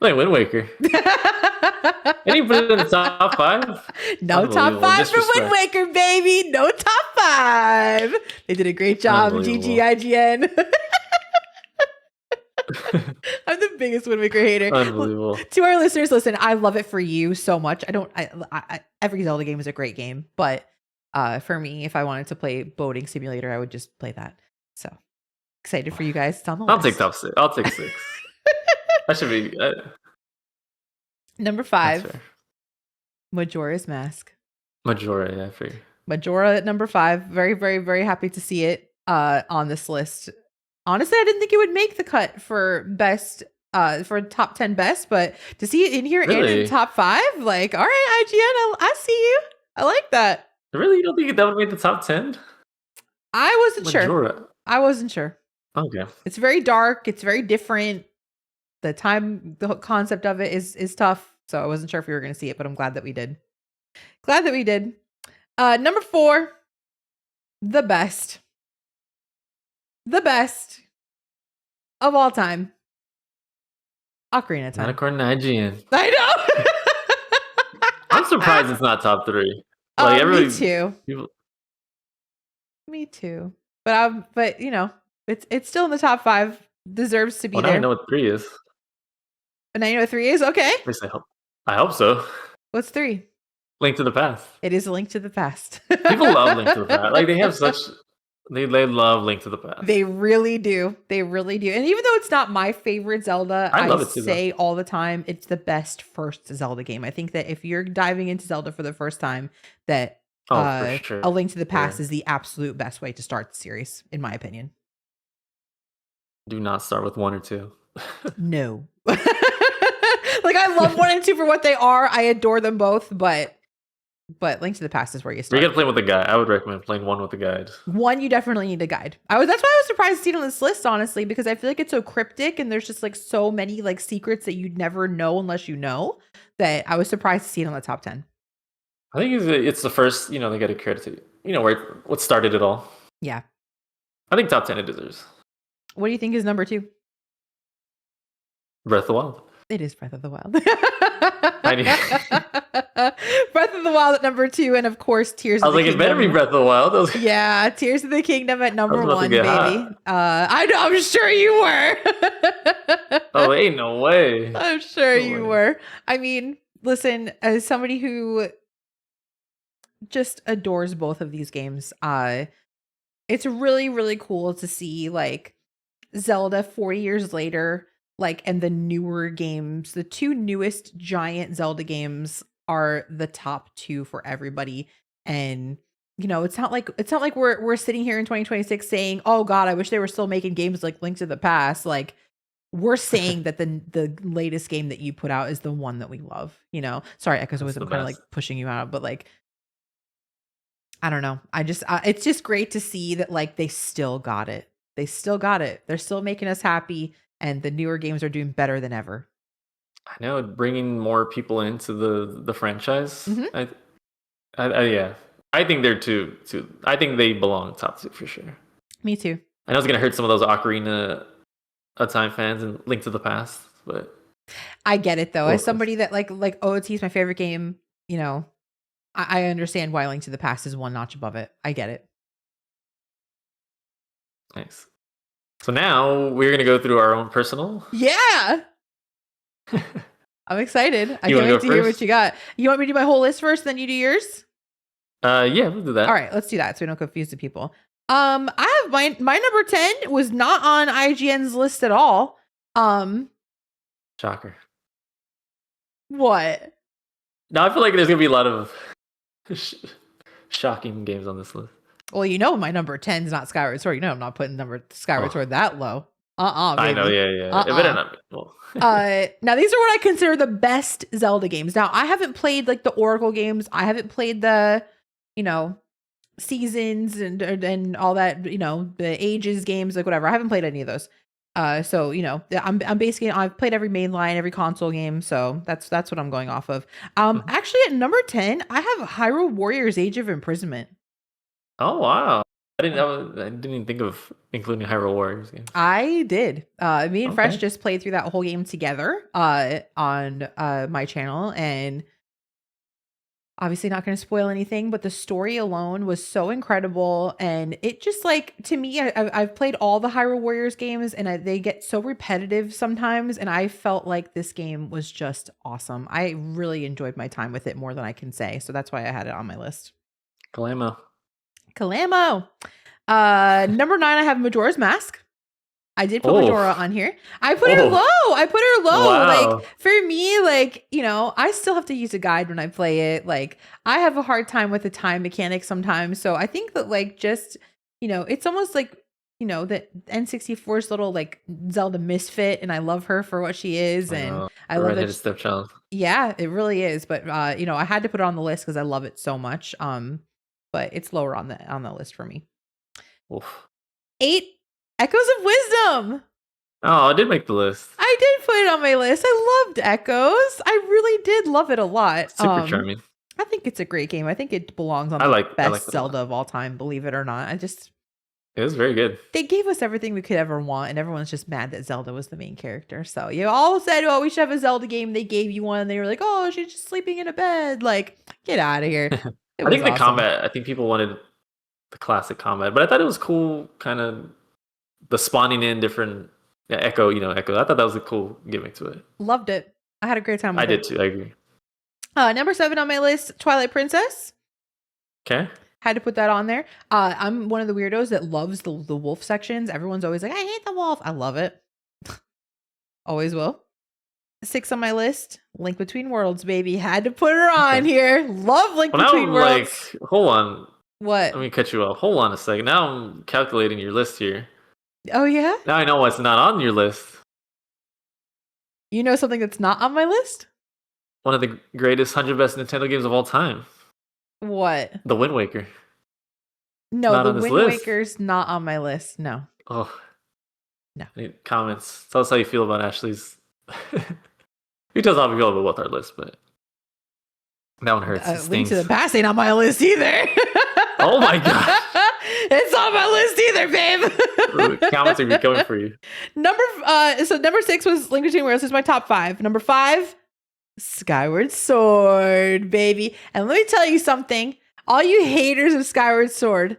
Like Wind Waker. And you put it in the top 5? No top 5 for Wind Waker, baby. No top 5. They did a great job. GG IGN. I'm the biggest Wind Waker hater. Unbelievable. To our listeners, listen, I love it for you so much. Every Zelda game is a great game, but for me, if I wanted to play boating simulator, I would just play that. So excited for you guys. It's on the list. I'll take top 6. I'll take 6. That should be number 5. Majora's Mask. Majora, yeah, I figure. Majora at number 5. Very, very, very happy to see it. on this list. Honestly, I didn't think it would make the cut for best for top 10 best, but to see it in here and in Really? top 5, like, all right, IGN, I see you. I like that. Really? You don't think that would make the top 10? I wasn't sure. Majora. I wasn't sure. Okay. It's very dark. It's very different. The concept of it is tough. So I wasn't sure if we were going to see it, but I'm glad that we did. Glad that we did. Number 4, the best of all time. Ocarina of Time. Not according to IGN. I know. I'm surprised it's not top 3. Like me too. People... Me too. But you know, it's still in the top 5. Deserves to be there. Now I know what 3 is. And now you know what 3 is? Okay. At least I hope so. What's 3? Link to the Past. It is a Link to the Past. People love Link to the Past. Like they love Link to the Past. They really do. They really do. And even though it's not my favorite Zelda, I say all the time it's the best first Zelda game. I think that if you're diving into Zelda for the first time, that for sure. A Link to the Past is the absolute best way to start the series, in my opinion. Do not start with 1 or 2. No. Like, I love 1 and 2 for what they are. I adore them both, but Link to the Past is where you start. You gotta play with a guide. I would recommend playing 1 with a guide. 1, you definitely need a guide. That's why I was surprised to see it on this list, honestly, because I feel like it's so cryptic and there's just like so many like secrets that you'd never know unless you know, that I was surprised to see it on the top 10. I think it's the first, they got to credit, what started it all. Yeah. I think top 10 it deserves. What do you think is number 2? Breath of the Wild. It is Breath of the Wild. Breath of the Wild at number 2, and of course Tears of the Kingdom. I was like, it better be Breath of the Wild. Yeah, Tears of the Kingdom at number 1, baby. I know, I'm sure you were. Oh, ain't no way. I'm sure you were. I mean, listen, as somebody who just adores both of these games, it's really, really cool to see like Zelda 40 years later, like, and the newer games, the 2 newest giant Zelda games are the top 2 for everybody. And it's not like we're sitting here in 2026 saying, "Oh God, I wish they were still making games like Link to the Past." Like, we're saying that the latest game that you put out is the one that we love. Sorry, Echoes, I'm kind of like pushing you out, but like, I don't know. It's just great to see that like they still got it. They still got it. They're still making us happy. And the newer games are doing better than ever. I know, bringing more people into the franchise. Mm-hmm. Yeah, I think they're too. I think they belong top 2 for sure. Me too. I know it's gonna hurt some of those Ocarina of Time fans and Link to the Past, but I get it though. As somebody that like OOT is my favorite game, I understand why Link to the Past is 1 notch above it. I get it. Nice. So now we're going to go through our own personal. Yeah. I'm excited. I can't wait to hear what you got. You want me to do my whole list first, then you do yours? Yeah, we'll do that. All right, let's do that so we don't confuse the people. I have my number 10 was not on IGN's list at all. Shocker. What? Now I feel like there's going to be a lot of shocking games on this list. Well, my number 10 is not Skyward Sword. I'm not putting Skyward Sword that low. Baby. I know, yeah. It better not be. Well. Now these are what I consider the best Zelda games. Now, I haven't played like the Oracle games. I haven't played the, Seasons and all that, the Ages games, like whatever. I haven't played any of those. So, I'm basically, I've played every mainline, every console game. So that's what I'm going off of. Actually at number 10, I have Hyrule Warriors Age of Imprisonment. Oh, wow. I didn't even think of including Hyrule Warriors games. I did. Me and Fresh just played through that whole game together on my channel, and obviously not going to spoil anything, but the story alone was so incredible, and it just like, to me, I've played all the Hyrule Warriors games, and they get so repetitive sometimes, and I felt like this game was just awesome. I really enjoyed my time with it more than I can say, so that's why I had it on my list. Kalamo. Number 9, I have Majora's Mask. I did put Majora on here. I put her low. Wow. Like, for me, like, I still have to use a guide when I play it. Like, I have a hard time with the time mechanic sometimes. So I think that like just it's almost like, the N64's little like Zelda misfit, and I love her for what she is, I and know. I The love that. redheaded stepchild. Yeah, it really is. But I had to put it on the list because I love it so much. But it's lower on the list for me. Oof. 8, Echoes of Wisdom. Oh, I did make the list. I did put it on my list. I loved Echoes. I really did love it a lot. Super charming. I think it's a great game. I think it belongs on I the like best it a Zelda lot. of all time, believe it or not. It was very good. They gave us everything we could ever want, and everyone's just mad that Zelda was the main character. So you all said, "Oh, we should have a Zelda game." They gave you one. And they were like, "Oh, she's just sleeping in a bed." Like, get out of here. It I was think the awesome. combat, I think people wanted the classic combat, but I thought it was cool, kind of the spawning in different Echo. I thought that was a cool gimmick to it. Loved it. I had a great time with it. I did too. I agree. Number 7 on my list, Twilight Princess. Okay. Had to put that on there. I'm one of the weirdos that loves the wolf sections. Everyone's always like, I hate the wolf. I love it. Always will. 6 on my list, Link Between Worlds, baby. Had to put her on here. Love Link Between Worlds. Hold on. What? Let me cut you off. Hold on a second. Now I'm calculating your list here. Oh, yeah? Now I know what's not on your list. You know something that's not on my list? One of the greatest 100 best Nintendo games of all time. What? The Wind Waker. No, the Wind Waker's not on my list. No. Oh. No. Any comments? Tell us how you feel about Ashley's. You tell us how we feel about both our lists, but that one hurts. Link to the Past ain't on my list either. Oh my god. It's on my list either, babe. Comments are going for you. Number 6 was Link Between Worlds. This is my top 5. Number 5, Skyward Sword, baby. And let me tell you something. All you haters of Skyward Sword,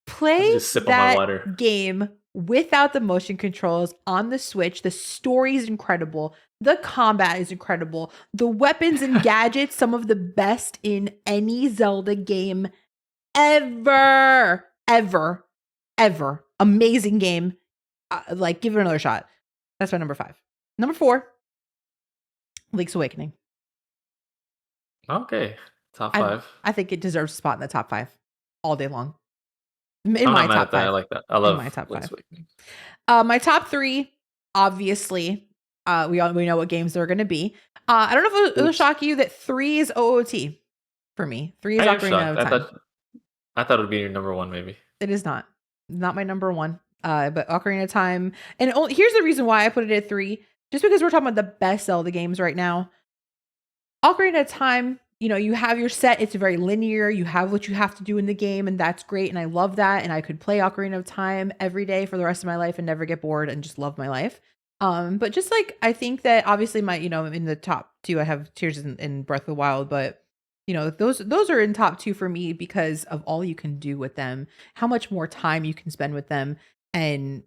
play that game without the motion controls on the Switch. The story is incredible. The combat is incredible. The weapons and gadgets, some of the best in any Zelda game ever. Amazing game. Give it another shot. That's my number 5. Number 4, Link's Awakening. Okay. Top 5. I think it deserves a spot in the top 5 all day long. In I'm my not top 5. I like that. I love my top Link's 5. Awakening. My top 3, obviously, we know what games they're going to be. I don't know if it'll shock you that 3 is OOT for me. 3 is Ocarina of Time. I thought it would be your number 1, maybe. It is not my number 1. But Ocarina of Time, and here's the reason why I put it at 3. Just because we're talking about the best Zelda games right now. Ocarina of Time, you have your set. It's very linear. You have what you have to do in the game, and that's great. And I love that. And I could play Ocarina of Time every day for the rest of my life and never get bored and just love my life. But just I think that obviously my, in the top 2, I have Tears in Breath of the Wild, but those are in top 2 for me because of all you can do with them, how much more time you can spend with them, and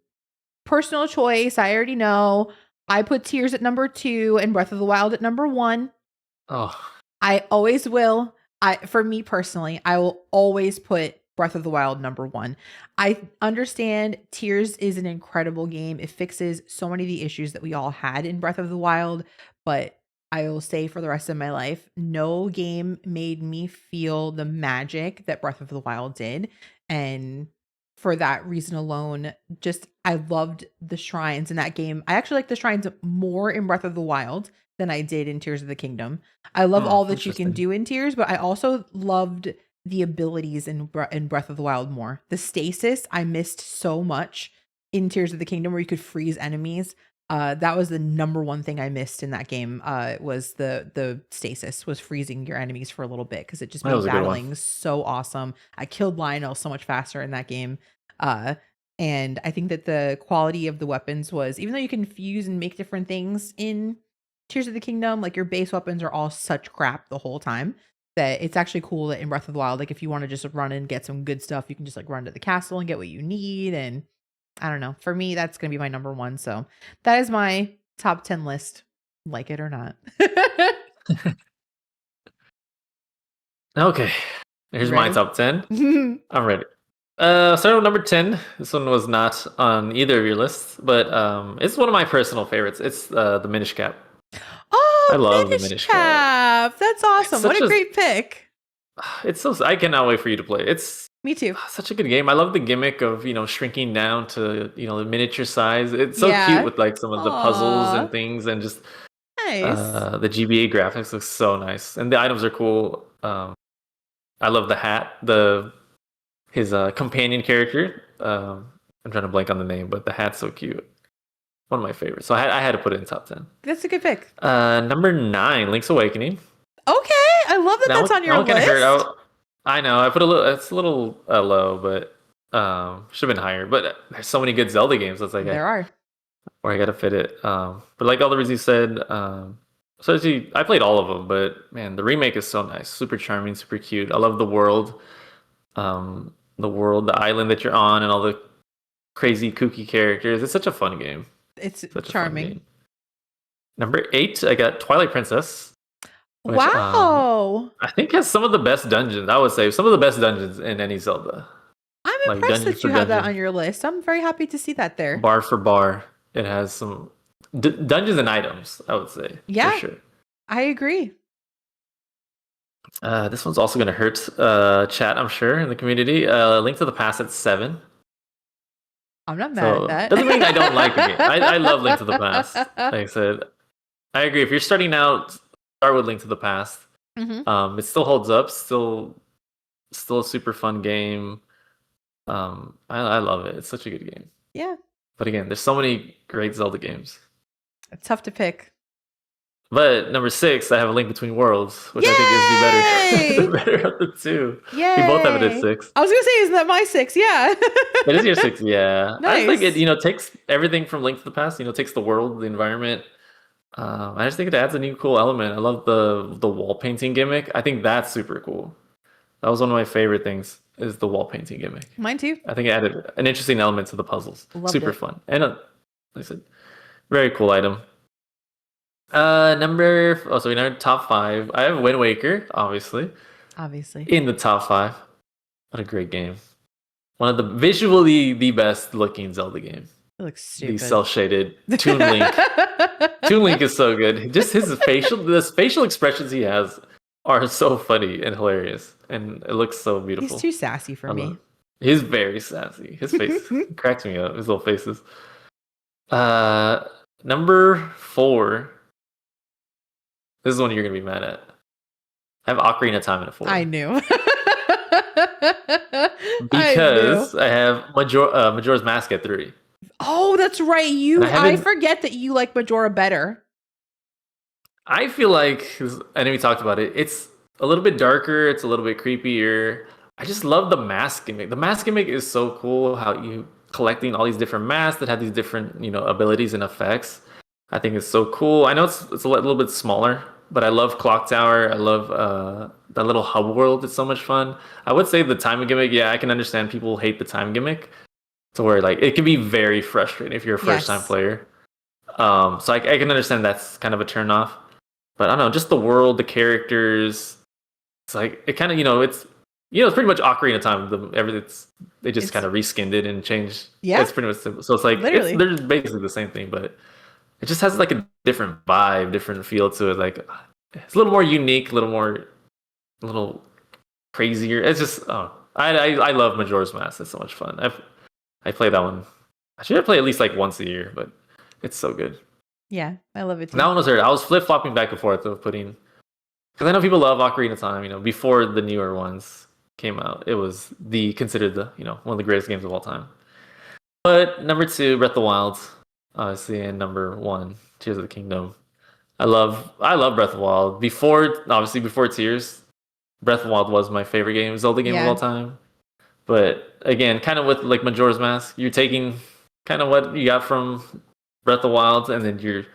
personal choice. I already know. I put Tears at number 2 and Breath of the Wild at number 1. Oh. I always will. For me personally, I will always put Breath of the Wild number 1. I understand Tears is an incredible game. It fixes so many of the issues that we all had in Breath of the Wild, but I will say for the rest of my life, no game made me feel the magic that Breath of the Wild did. And for that reason alone, I loved the shrines in that game. I actually like the shrines more in Breath of the Wild than I did in Tears of the Kingdom. I love all that you can do in Tears, but I also loved the abilities in Breath of the Wild more. The stasis I missed so much in Tears of the Kingdom, where you could freeze enemies. That was the number 1 thing I missed in that game. Was the stasis, was freezing your enemies for a little bit, because it just made battling so awesome. I killed Lionel so much faster in that game. And I think that the quality of the weapons was, even though you can fuse and make different things in Tears of the Kingdom, your base weapons are all such crap the whole time, that it's actually cool that in Breath of the Wild, if you want to just run and get some good stuff, you can just run to the castle and get what you need. And I don't know, for me, that's going to be my number 1. So that is my top 10 list, like it or not. Okay. Here's my top 10. I'm ready. Starting with number 10. This one was not on either of your lists, but it's one of my personal favorites. It's the Minish Cap. Oh, I love the Minish Cap. That's awesome. What a great pick. It's I cannot wait for you to play. It's Me too. Such a good game. I love the gimmick of, shrinking down to, the miniature size. It's so cute Yeah. with like some of the puzzles and Aw. things, and just Nice. the GBA graphics look so nice. And the items are cool. I love the hat, his companion character. I'm trying to blank on the name, but the hat's so cute. One of my favorites. So I had to put it in top 10. That's a good pick. Number 9, Link's Awakening. Okay. I love that that's on your that one kind of hurt list. out. I know. I put a little. It's a little low, but should have been higher. But there's so many good Zelda games. That's like There are. where I gotta fit it. But like all the reasons you said, so actually, I played all of them. But man, the remake is so nice, super charming, super cute. I love the world, the island that you're on, and all the crazy kooky characters. It's such a fun game. It's Such charming. A fun game. Number 8, I got Twilight Princess. Which, wow. I think has some of the best dungeons. I would say some of the best dungeons in any Zelda. I'm Like impressed dungeon that for you have that dungeon. on your list. I'm very happy to see that there. Bar for bar, it has some dungeons and items, I would say. Yeah. For sure. I agree. This one's also going to hurt chat, I'm sure, in the community. Link to the Past at 7. I'm not mad at that. Doesn't mean I don't like the game. I love Link to the Past. Like I said, I agree. If you're starting out, start with Link to the Past. Mm-hmm. It still holds up. Still a super fun game. I love it. It's such a good game. Yeah. But again, there's so many great Zelda games. It's tough to pick. But number 6, I have A Link Between Worlds, which I think is the better of the two. Yay! We both have it at 6. I was gonna say, isn't that my 6? Yeah. It is your 6, yeah. Nice. I think it, takes everything from Link to the Past. Takes the world, the environment. I just think it adds a new cool element. I love the wall painting gimmick. I think that's super cool. That was one of my favorite things, is the wall painting gimmick. Mine too. I think it added an interesting element to the puzzles. Loved super it. fun. And like I said, very cool item. So we know top 5. I have Wind Waker, obviously. In the top 5. What a great game. One of the visually the best looking Zelda game. It looks stupid. The cell shaded Toon Link. Toon Link is so good. Just the facial expressions he has are so funny and hilarious, and it looks so beautiful. He's too sassy for me. He's very sassy. His face cracks me up. His little faces. Number 4. This is one you're gonna be mad at. I have Ocarina of Time in a 4. I knew. Because I have Majora's Mask at 3. Oh, that's right. I forget that you like Majora better. I feel like, I know we talked about it, it's a little bit darker, it's a little bit creepier. I just love the mask gimmick. The mask gimmick is so cool, how you collecting all these different masks that have these different, abilities and effects. I think it's so cool. I know it's a little bit smaller, but I love Clock Tower. I love that little hub world. It's so much fun. I would say the time gimmick, yeah, I can understand people hate the time gimmick, to where like it can be very frustrating if you're a first time player. So I can understand that's kind of a turn off. But I don't know, just the world, the characters. It's like it kind of it's pretty much Ocarina of Time. They just kind of reskinned it and changed. Yeah, it's pretty much simple. So it's like they're basically the same thing, but it just has like a different vibe, different feel to it. Like it's a little more unique, a little crazier. It's just I love Majora's Mask. It's so much fun. I play that one. I should play at least like once a year, but it's so good. Yeah, I love it too. That one was hard. I was flip flopping back and forth of putting, because I know people love Ocarina of Time. Before the newer ones came out, it was considered one of the greatest games of all time. But number 2, Breath of the Wild, obviously, and number 1, Tears of the Kingdom. I love Breath of the Wild. Before Tears, Breath of the Wild was my favorite Zelda game of all time. But again, kind of with like Majora's Mask, you're taking kind of what you got from Breath of the Wild, and then you're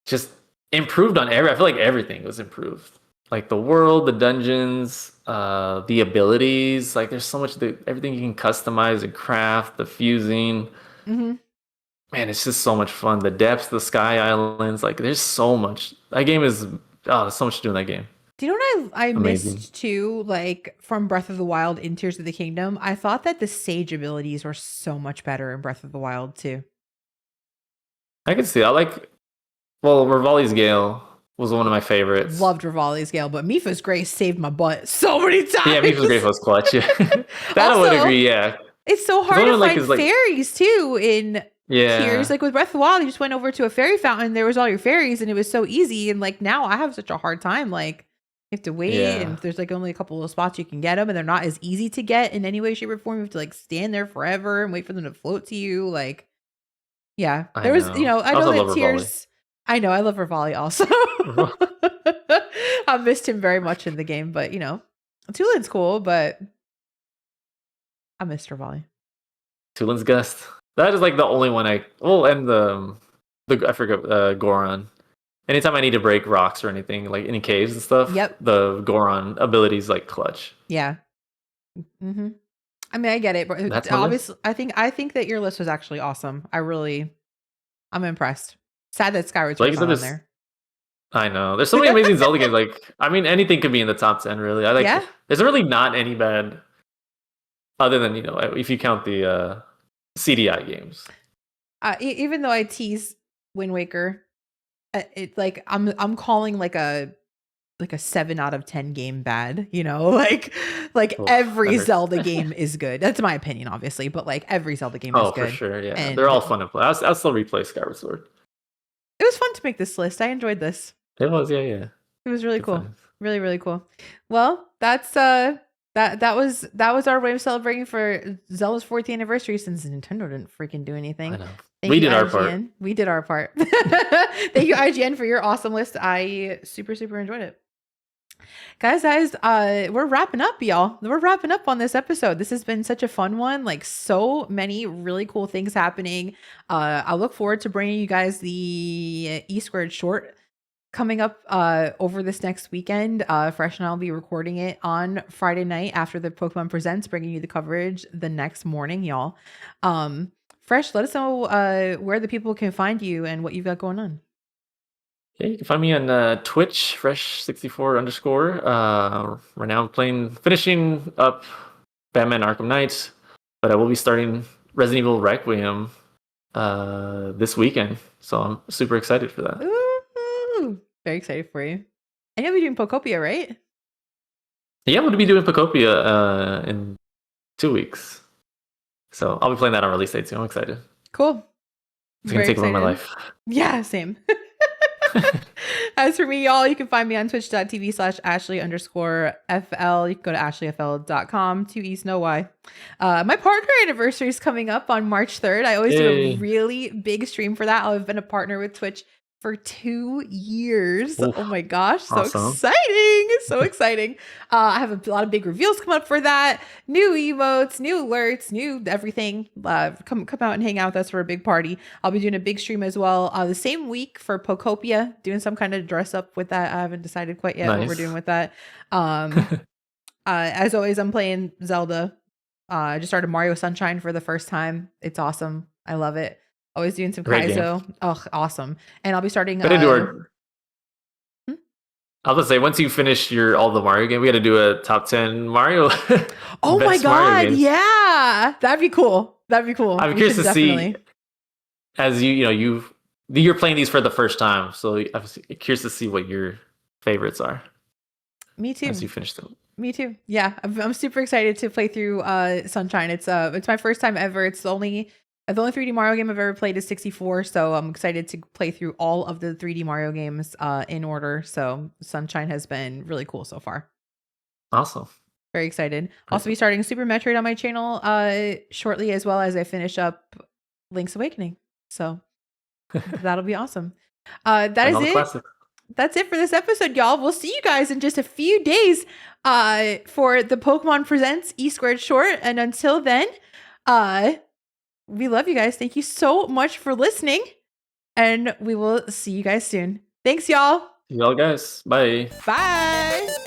just improved on I feel like everything was improved. Like the world, the dungeons, the abilities. Like there's so much everything you can customize and craft, the fusing. Mm-hmm. Man, it's just so much fun. The depths, the sky islands. Like there's so much. That game is there's so much to do in that game. Do you know what I missed too? Like from Breath of the Wild in Tears of the Kingdom, I thought that the sage abilities were so much better in Breath of the Wild too. I can see. I like, Revali's Gale was one of my favorites. Loved Rivali's Gale, but Mifa's Grace saved my butt so many times. Yeah, Mifa's Grace was clutch. Yeah. That Also, I would agree, yeah. It's so hard to like, find fairies too in tiers. Yeah. Like with Breath of the Wild, you just went over to a fairy fountain, there was all your fairies, and it was so easy. And like now I have such a hard time. Like you have to wait, and there's like only a couple of spots you can get them, and they're not as easy to get in any way, shape, or form. You have to like stand there forever and wait for them to float to you. Like, yeah, there was, you know, I know that tiers. I know, I love Rivali also. I missed him very much in the game, but you know, Tulin's cool, but I missed Rivali. Tulin's Gust. That is like the only one and the I forgot Goron. Anytime I need to break rocks or anything, like any caves and stuff, the Goron ability is like clutch. Yeah. Mm-hmm. I mean, I get it, but obviously, I think that your list was actually awesome. I'm impressed. Sad that Skyward Sword's not on there. I know. There's so many amazing Zelda games. Like, I mean, anything could be in the top 10, really. There's really not any bad, other than, you know, if you count the CDI games. Even though I tease Wind Waker, it like I'm calling like a 7 out of 10 game bad, you know, like every Zelda game is good. That's my opinion, obviously, but like every Zelda game is good. Oh, for sure, yeah. And they're all fun to play. I'll still replay Skyward Sword. It was fun to make this list. I enjoyed this. It was, yeah. It was really cool. Really, really cool. Well, that's that was our way of celebrating for Zelda's 4th anniversary, since Nintendo didn't freaking do anything. I know. We did our part. We did our part. Thank you, IGN, for your awesome list. I super, super enjoyed it. Guys, we're wrapping up, y'all. We're wrapping up on this episode. This has been such a fun one. Like, so many really cool things happening. I look forward to bringing you guys the E2 short coming up over this next weekend. Fresh and I'll be recording it on Friday night after the Pokemon Presents, bringing you the coverage the next morning, y'all. Fresh, let us know where the people can find you and what you've got going on. Yeah, you can find me on Twitch, fresh64_. Right now I'm finishing up Batman Arkham Knight, but I will be starting Resident Evil Requiem this weekend. So I'm super excited for that. Ooh, very excited for you. And you'll be doing Pokopia, right? Yeah, I'm going to be doing Pokopia in 2 weeks. So I'll be playing that on release day too. I'm excited. Cool. It's going to take over my life. Yeah, same. As for me, y'all, you can find me on twitch.tv/Ashley_FL. You can go to ashleyfl.com. 2 E's, no Y. My partner anniversary is coming up on March 3rd. I always do a really big stream for that. I've been a partner with Twitch for 2 years. Oof, oh my gosh, so awesome. exciting. So exciting. I have a lot of big reveals come up for that. New emotes, new alerts, new everything. Come out and hang out with us for a big party. I'll be doing a big stream as well the same week for Pokopia, doing some kind of dress up with that. I haven't decided quite yet what we're doing with that. As always, I'm playing Zelda. I just started Mario Sunshine for the first time. It's awesome. I love it. Always doing some Kaizo. Oh, awesome. And I'll be starting I was gonna say, once you finish all the Mario game, we got to do a top 10 Mario. Oh my god, yeah, that'd be cool. I'm curious to see, as you're playing these for the first time, so I'm curious to see what your favorites are. Me too. As you finish them. Me too. Yeah, I'm super excited to play through Sunshine. It's my first time ever. It's the only 3D Mario game I've ever played is 64, so I'm excited to play through all of the 3D Mario games in order. So Sunshine has been really cool so far. Awesome. Very excited. Also be starting Super Metroid on my channel shortly, as well as I finish up Link's Awakening. So that'll be awesome. That is it. Classics. That's it for this episode, y'all. We'll see you guys in just a few days for the Pokemon Presents E2 short. And until then, we love you guys. Thank you so much for listening. And we will see you guys soon. Thanks, y'all. See y'all guys. Bye. Bye.